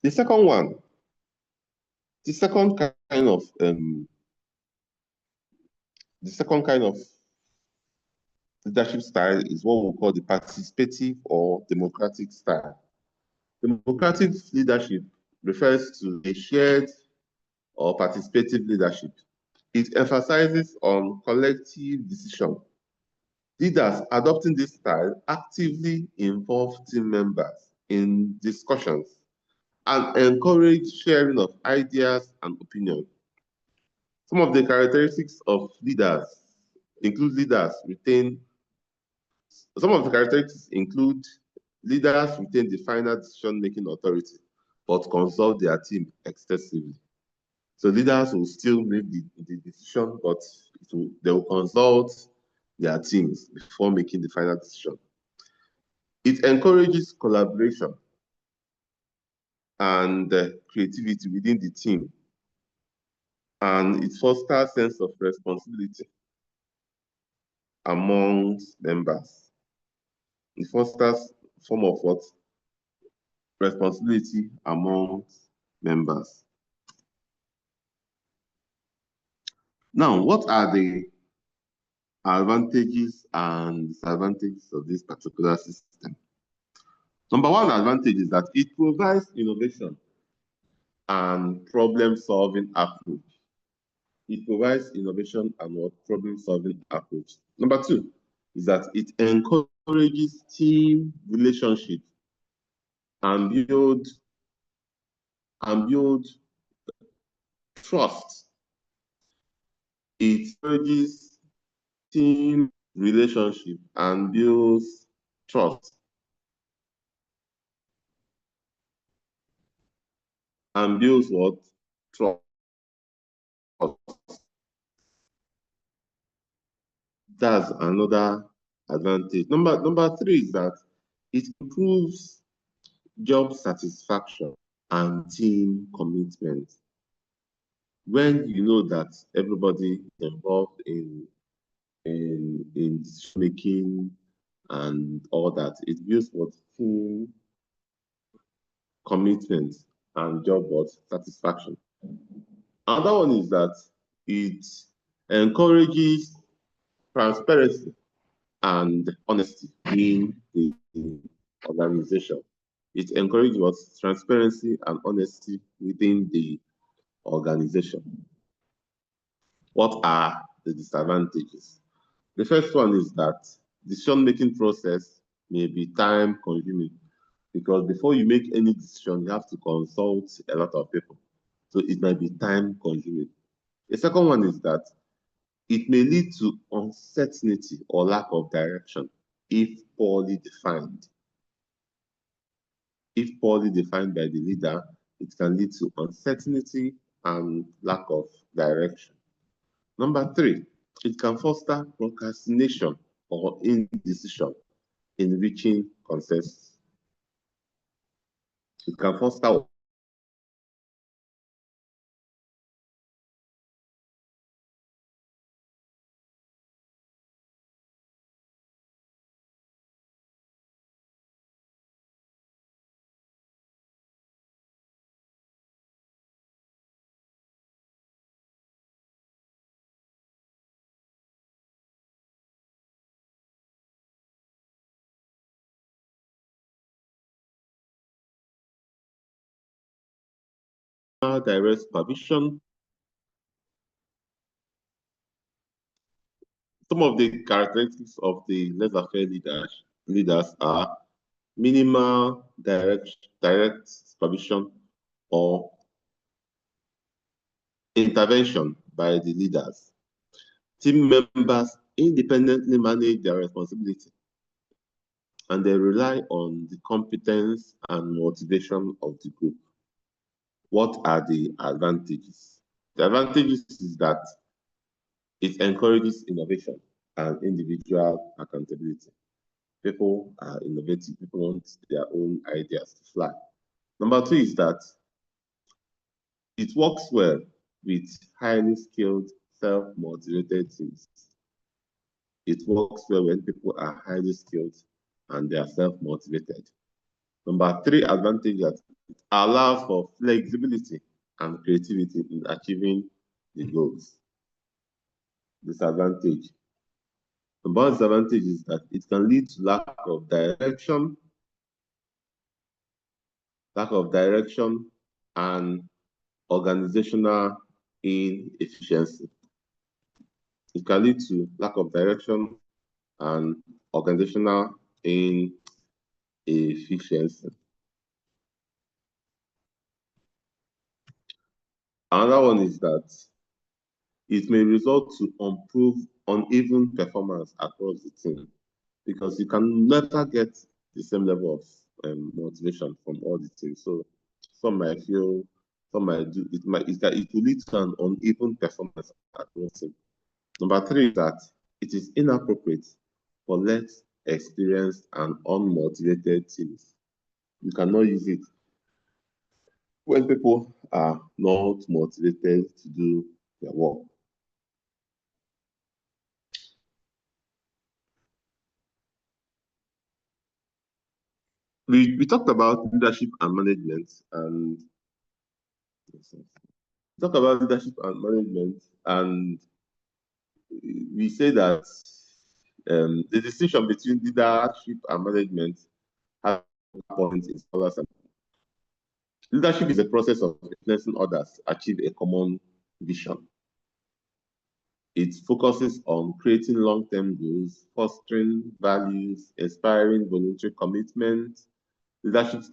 The second one, the second kind of leadership style is what we call the participative or democratic style. Democratic leadership refers to a shared or participative leadership. It emphasizes on collective decision. Leaders adopting this style actively involve team members in discussions and encourage sharing of ideas and opinions. Some of the characteristics of leaders include leaders retain the final decision-making authority, but consult their team extensively. So leaders will still make the decision, but they will consult their teams before making the final decision. It encourages collaboration and creativity within the team, and it fosters a sense of responsibility amongst members. It fosters a form of responsibility amongst members. Now, what are the advantages and disadvantages of this particular system? Number one advantage is that it provides innovation and problem-solving approach. It provides innovation and problem-solving approach. Number two is that it encourages team relationships and build trust. It encourages team relationship and builds trust. And builds what? Trust. That's another advantage. Number three is that it improves job satisfaction and team commitment. When you know that everybody is involved in decision making and all that, it builds what team commitment and job satisfaction. Another one is that it encourages transparency and honesty in the organization. It encourages what? Transparency and honesty within the organization. What are the disadvantages? The first one is that decision-making process may be time-consuming because before you make any decision, you have to consult a lot of people. So it might be time-consuming. The second one is that it may lead to uncertainty or lack of direction if poorly defined. If poorly defined by the leader, it can lead to uncertainty and lack of direction. Number three, it can foster procrastination or indecision in reaching consensus. It can foster direct supervision. Some of the characteristics of the laissez-faire leaders are minimal direct supervision or intervention by the leaders. Team members independently manage their responsibility and they rely on the competence and motivation of the group. What are the advantages? The advantages is that it encourages innovation and individual accountability. People are innovative, people want their own ideas to fly. Number two is that it works well with highly skilled, self-motivated teams. It works well when people are highly skilled and they are self-motivated. Number three advantage that it allows for flexibility and creativity in achieving the goals. Disadvantage. Number one disadvantage is that it can lead to lack of direction and organizational inefficiency. It can lead to lack of direction and organizational inefficiency. Another one is that it may result to uneven performance across the team because you can never get the same level of motivation from all the teams. So some might feel, some might do, it will lead to an uneven performance across the team. Number three is that it is inappropriate for less experienced and unmotivated teams. You cannot use it when people are not motivated to do their work. We talked about leadership and management, and we say that the distinction between leadership and management has a point in scholars. Leadership is a process of influencing others to achieve a common vision. It focuses on creating long-term goals, fostering values, inspiring voluntary commitment. Leadership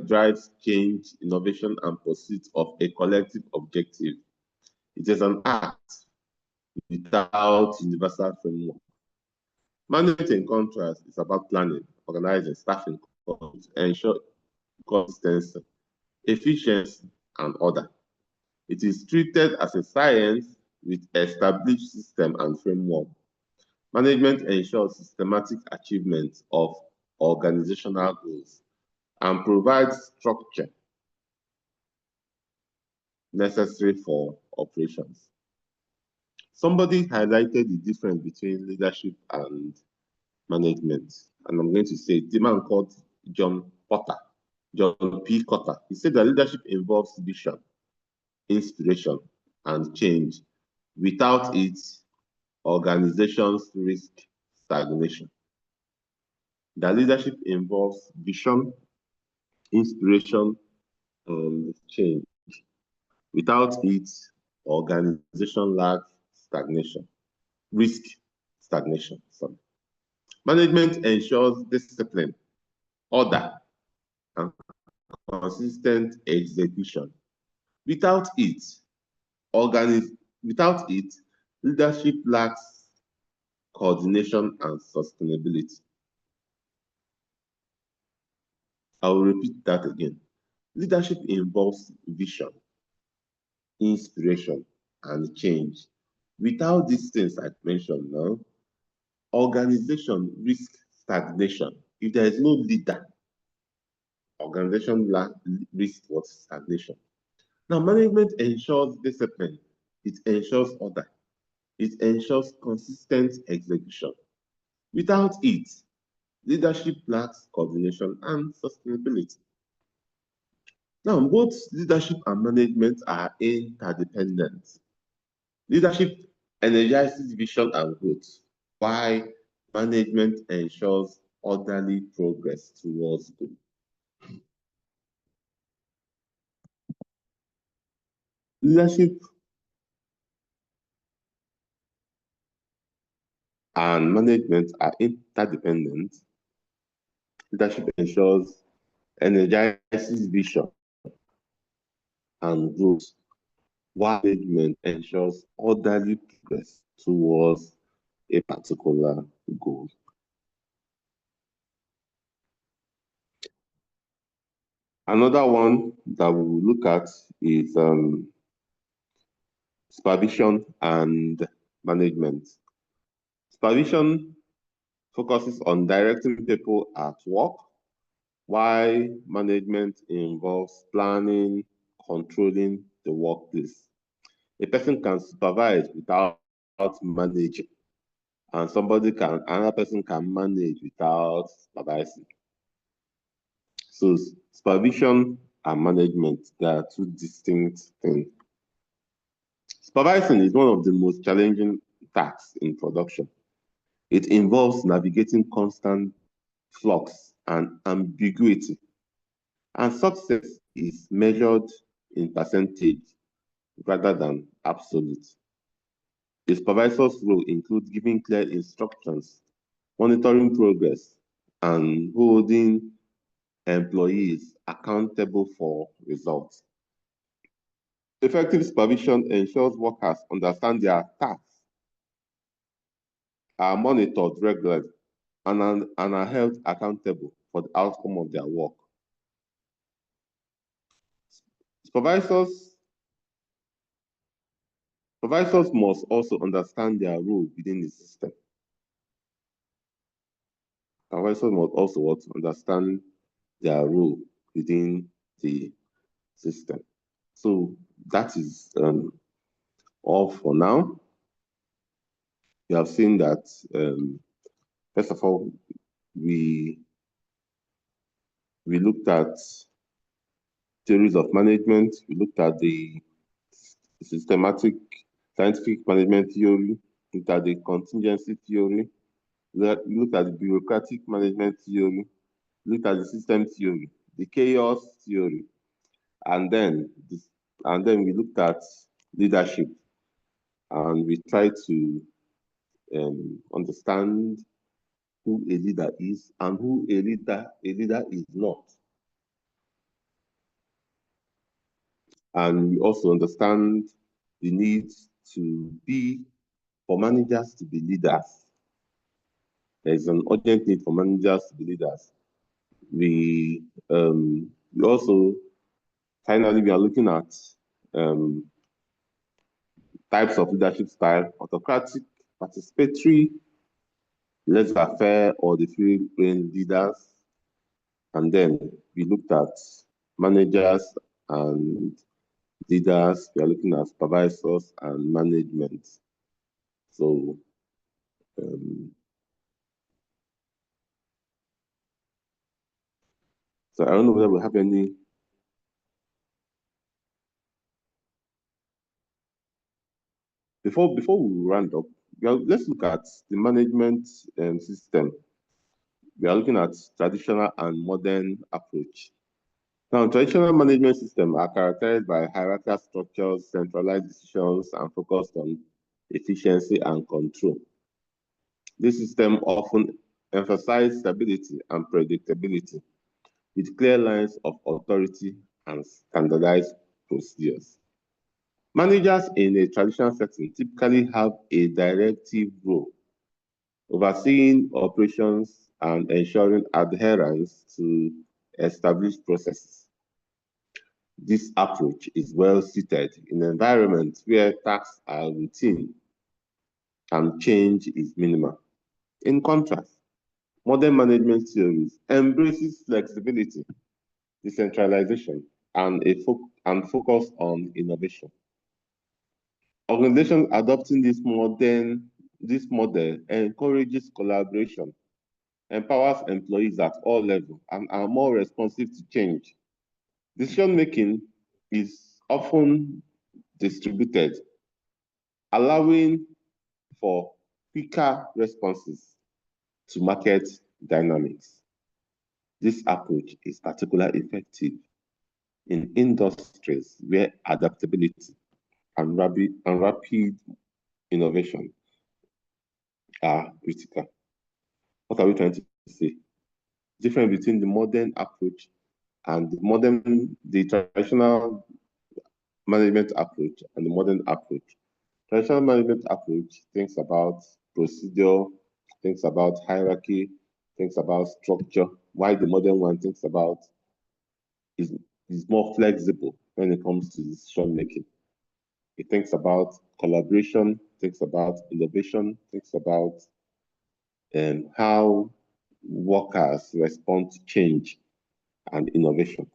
drives change, innovation, and pursuit of a collective objective. It is an act without universal framework. Management, in contrast, is about planning, organizing, staffing, to ensure consistency, efficiency, and order. It is treated as a science with established system and framework. Management ensures systematic achievement of organizational goals and provides structure necessary for operations. Somebody highlighted the difference between leadership and management, and I'm going to say the man called John P. Cotter. He said that leadership involves vision, inspiration, and change. Without it, organizations risk stagnation. That leadership involves vision, inspiration, and change. Without it, organization lacks stagnation, risk stagnation. Sorry. Management ensures discipline, order, and consistent execution. Without it, without it, leadership lacks coordination and sustainability. I will repeat that again. Leadership involves vision, inspiration, and change. Without these things I mentioned now, organization risks stagnation. If there is no leader, organization risks what? Stagnation. Now, management ensures discipline. It ensures order. It ensures consistent execution. Without it, leadership lacks coordination and sustainability. Now, both leadership and management are interdependent. Leadership energizes vision and growth, while management ensures orderly progress towards goal. Leadership and management are interdependent. Leadership energizes vision and growth, while management ensures orderly progress towards a particular goal. Another one that we will look at is supervision and management. Supervision focuses on directing people at work, while management involves planning, controlling the workplace. A person can supervise without managing, and another person can manage without supervising. So supervision and management, they are two distinct things. Supervising is one of the most challenging tasks in production. It involves navigating constant flux and ambiguity, and success is measured in percentage rather than absolute. The supervisor's role includes giving clear instructions, monitoring progress, and holding employees accountable for results. Effective supervision ensures workers understand their tasks, are monitored regularly, and are held accountable for the outcome of their work. Supervisors must also understand their role within the system. Supervisors must also understand their role within the system. So that is all for now. You have seen that, first of all, we looked at theories of management. We looked at the systematic scientific management theory, looked at the contingency theory, we looked at the bureaucratic management theory, looked at the system theory, the chaos theory, and then we looked at leadership, and we tried to understand who a leader is and who a leader is not. And we also understand the need for managers to be leaders. There's an urgent need for managers to be leaders. We also, finally, we are looking at types of leadership style: autocratic, participatory, laissez-faire or the free-rein leaders. And then we looked at managers and leaders. We are looking at supervisors and management. So I don't know whether we have any. Before we round up, let's look at the management system. We are looking at traditional and modern approach. Now, traditional management systems are characterized by hierarchical structures, centralized decisions, and focused on efficiency and control. This system often emphasizes stability and predictability with clear lines of authority and standardized procedures. Managers in a traditional setting typically have a directive role, overseeing operations and ensuring adherence to established processes. This approach is well suited in environments where tasks are routine and change is minimal. In contrast, modern management theories embraces flexibility, decentralization, and focus on innovation. Organizations adopting this model encourages collaboration, empowers employees at all levels, and are more responsive to change. Decision-making is often distributed, allowing for quicker responses to market dynamics. This approach is particularly effective in industries where adaptability and rapid innovation are critical. What are we trying to say? Difference between the modern approach and the traditional management approach and the modern approach. Traditional management approach thinks about procedure, thinks about hierarchy, thinks about structure, while the modern one thinks about is more flexible when it comes to decision making. It thinks about collaboration, thinks about innovation, thinks about how workers respond to change and innovation.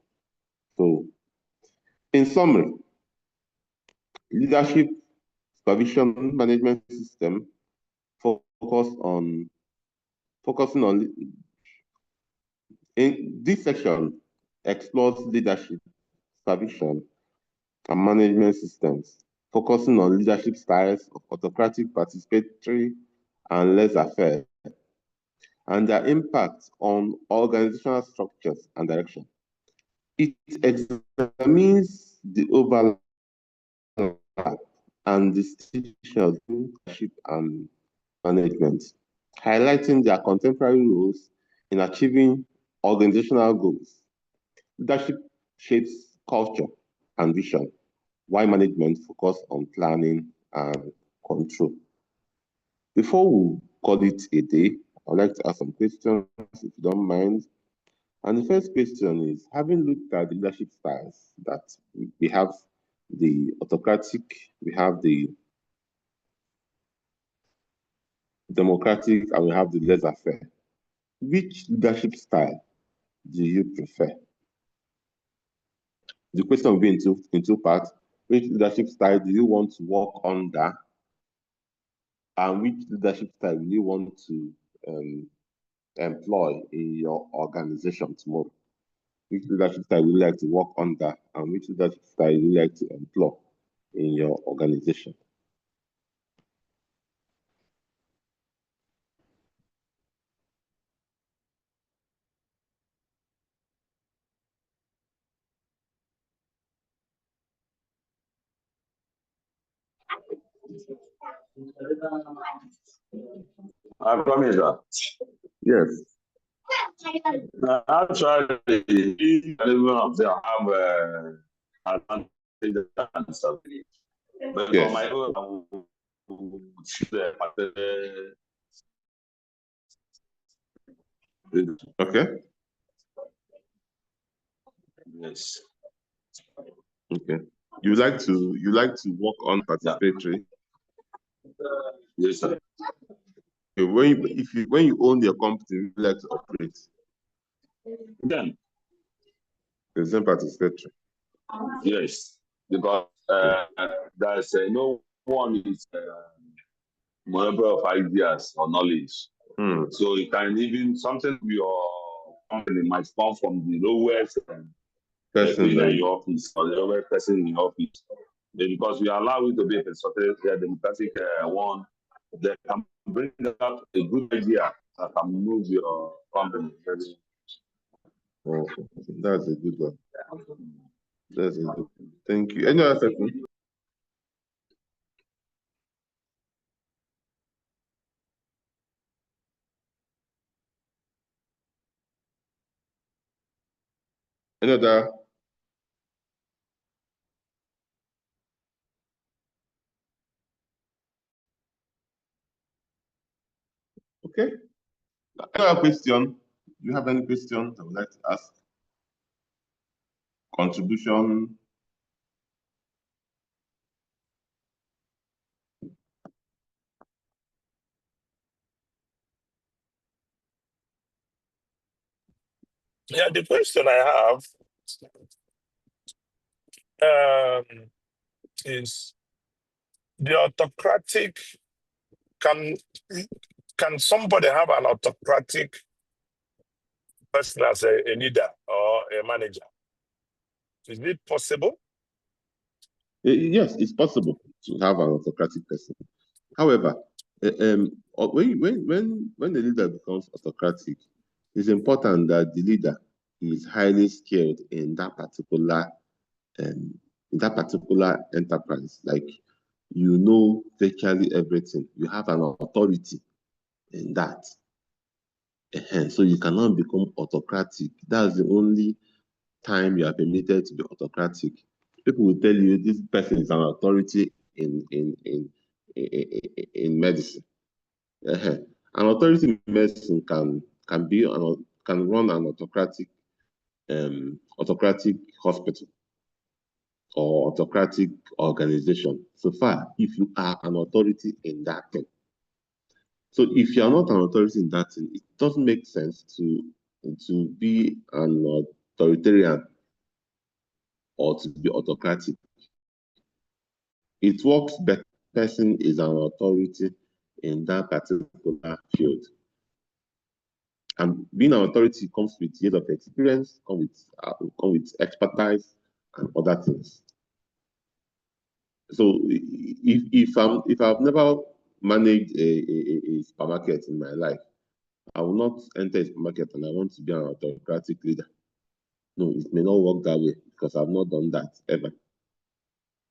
So, in summary, leadership supervision management system focusing on in this section explores leadership supervision and management systems, focusing on leadership styles of autocratic, participatory, and laissez-faire, and their impact on organizational structures and direction. It examines the overlap and distinction of leadership and management, highlighting their contemporary roles in achieving organizational goals. Leadership shapes culture and vision, while management focuses on planning and control. Before we call it a day, I'd like to ask some questions, if you don't mind. And the first question is, having looked at the leadership styles that we have, the autocratic, we have the democratic, and we have the laissez-faire, which leadership style do you prefer? The question will be in two parts. Which leadership style do you want to work under? And which leadership style do you want to employ in your organization tomorrow? Which leadership style would you like to work under? And which leadership style would you like to employ in your organization? I promise that. Yes. Actually, even of them have advantage and disadvantage. But Yes. on my own, I will choose Okay. yes. Okay. You like to work on participatory? Yes, sir. when you own your company, you like to operate. Then, the same participatory. Yes, because there's no one is member of ideas or knowledge. So it can even something your company might come from the lowest person in your office or the lowest person in your office. Because we allow it to be a consultative, democratic one that can bring up a good idea that can move your company. Oh, that's a good one. That's a good one. Thank you. Any other question? Any other? Okay. Another question? Do you have any questions I would like to ask? Contribution? Yeah, the question I have is the autocratic, can somebody have an autocratic person as a leader or a manager? Is it possible? Yes, it's possible to have an autocratic person. However, when the leader becomes autocratic, it's important that the leader is highly skilled in that particular enterprise. Like, you know virtually everything. You have an authority in that. So you cannot become autocratic. That's the only time you are permitted to be autocratic. People will tell you this person is an authority in medicine. An authority in medicine can run an autocratic hospital or autocratic organization, so far if you are an authority in that thing. So if you are not an authority in that thing, it doesn't make sense to be an authoritarian or to be autocratic. It works better. Person is an authority in that particular field. And being an authority comes with years of experience, comes with expertise and other things. So if I've never managed a supermarket in my life, I will not enter a supermarket and I want to be an autocratic leader. No, it may not work that way because I've not done that ever.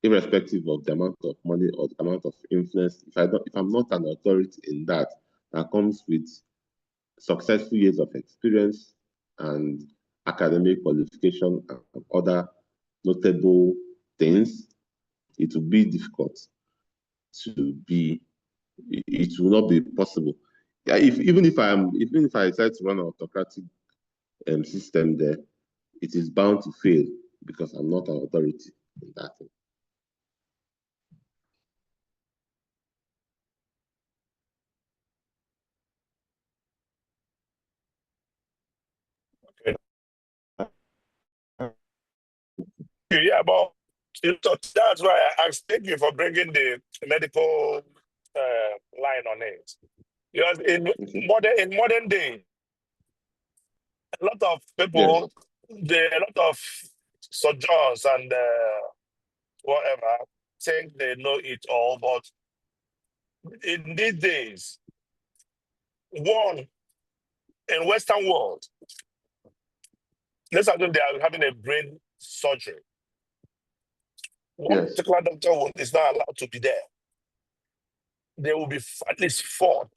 Irrespective of the amount of money or the amount of influence, if I'm not an authority in that comes with successful years of experience and academic qualification and other notable things, it will be difficult it will not be possible. Yeah, even if I decide to run an autocratic system there, it is bound to fail because I'm not an authority in that thing. Okay. Yeah, but that's why I asked. Thank you for bringing the medical line on it. Because in modern day, a lot of people, a lot of sojourners and whatever think they know it all, but in these days, one in Western world, let's assume they are having a brain surgery. One particular doctor is not allowed to be there. There will be at least four.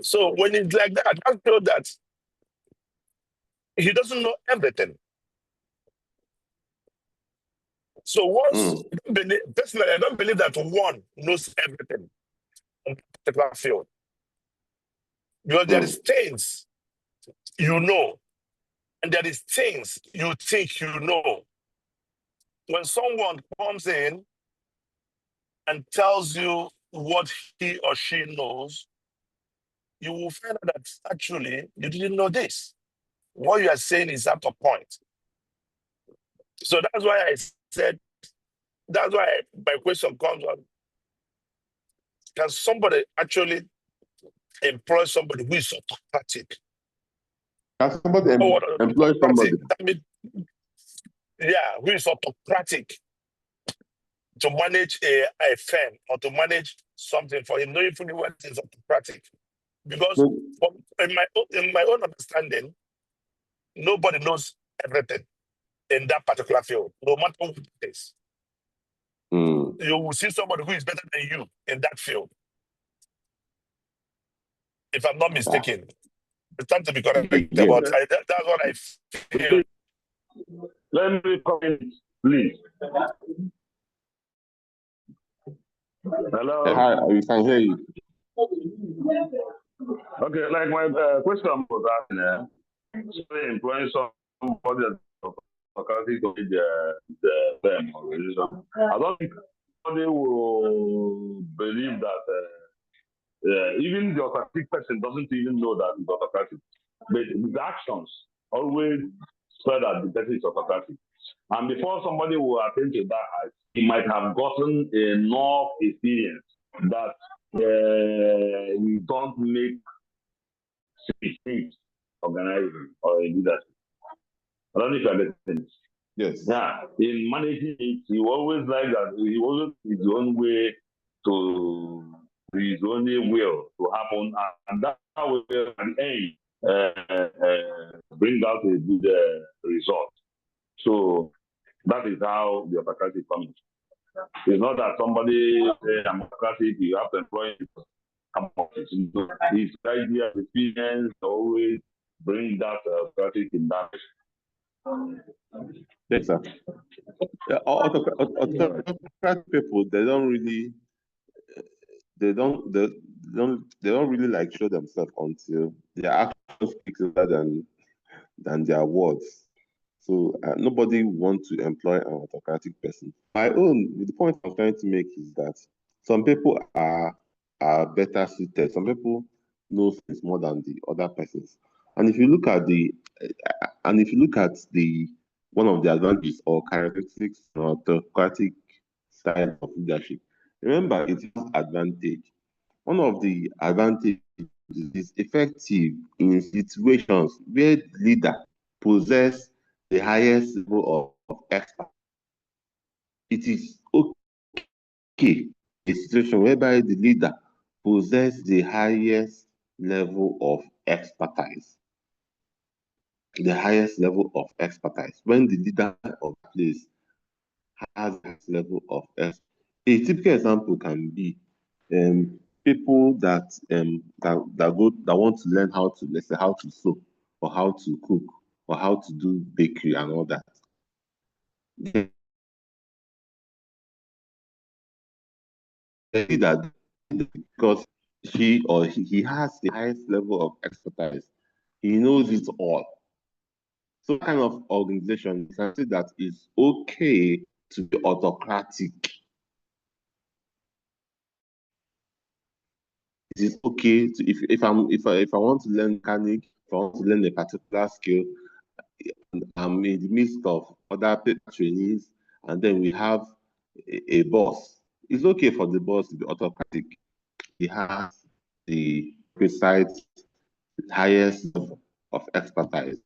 So when it's like that, I feel that he doesn't know everything. So personally, I don't believe that one knows everything on a particular field. Because there is things you know, and there is things you think you know. When someone comes in and tells you what he or she knows, you will find out that actually you didn't know this. What you are saying is out of point. So that's why I said, that's why my question comes on, can somebody actually employ somebody who is autocratic? Can somebody employ somebody? That means, yeah, who is autocratic to manage a firm or to manage something for him, knowing fully well it's autocratic. Because in my own understanding, nobody knows everything in that particular field, no matter who it is. You will see somebody who is better than you in that field. If I'm not mistaken, it's time to be corrected, but that's what I feel. Let me comment, please. Hello. Hi, we can hear you. Okay, like my question was asking, employing somebody that's autocratic to be the firm or religion. I don't think somebody will believe that even the autocratic person doesn't even know that he's autocratic. But his actions always spread that the person is autocratic. And before somebody will attain to that, he might have gotten enough experience that we don't make mistakes organizing or in leadership. I don't know if you understand. Yes. Yeah. In managing it, he always like that. He always his own way to his own will to happen, and that will at the end bring out a good result. So that is how the autocratic comes. It's not that somebody say I'm autocratic, you have to employ him. His idea, experience, always bring that autocratic in that. Yes, sir. Autocratic people, they don't really like show themselves until their actions speak louder than their words. So nobody wants to employ an autocratic person. The point I'm trying to make is that some people are better suited. Some people know things more than the other persons. And if you look at one of the advantages or characteristics of autocratic style of leadership, remember it has advantage. One of the advantages is effective in situations where the leader possess the highest level of expertise. It is okay a situation whereby the leader possess the highest level of expertise. The highest level of expertise. When the leader of the place has the highest level of expertise. A typical example can be people that want to learn how to, let's say, how to sew or how to cook or how to do bakery and all that. The leader, because she or he has the highest level of expertise, he knows it all. So kind of organization, you can say that it's okay to be autocratic. It is okay to if I want to learn mechanic, if I want to learn a particular skill, I'm in the midst of other trainees, and then we have a boss. It's okay for the boss to be autocratic. He has the precise highest level of expertise.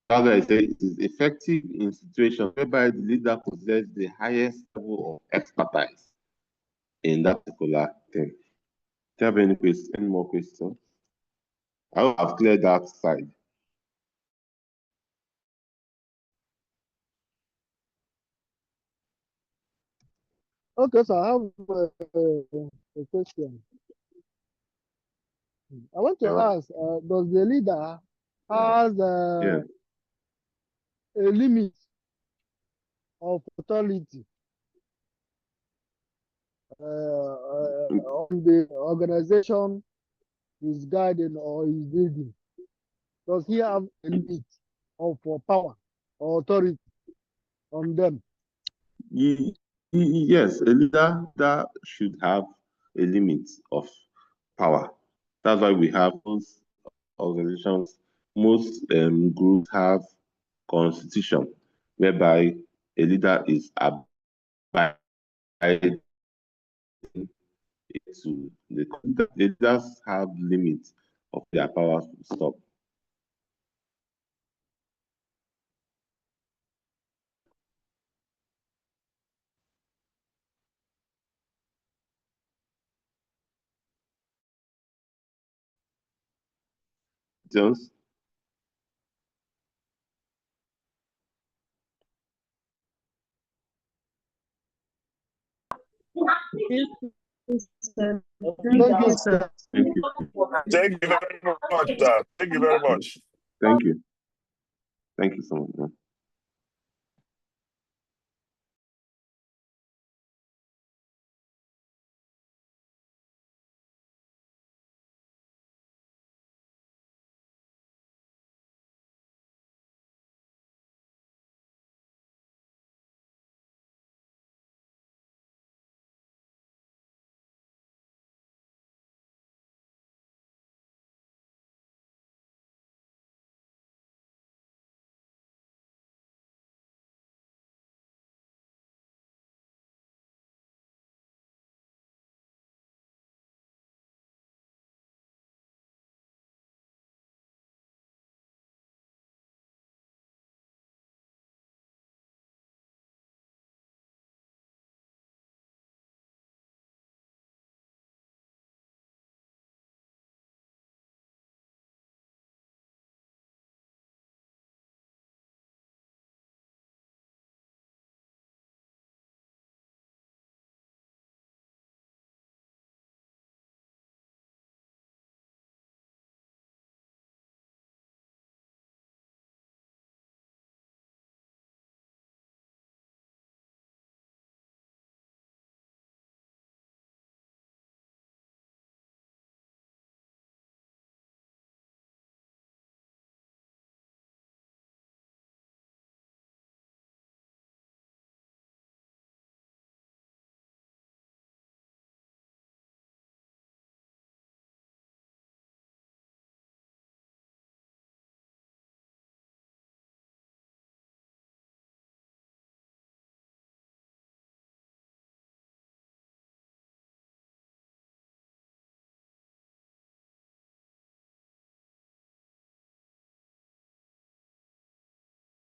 That's why I say it is effective in situations whereby the leader possesses the highest level of expertise in that particular thing. Do you have any more questions? I hope I've cleared that side. Okay, so I have a question. I want to ask, does the leader has a limit of authority on the organization he's guiding or he's leading? Does he have a limit of power or authority on them? Yes, a leader that should have a limit of power. That's why we have those organizations. Most groups have constitution whereby a leader is abiding to the leaders have limits of their powers to stop. Jones? Thank Thank you, you, sir. Thank you. Thank you very much, sir. Thank you very much. Thank you. Thank you so much.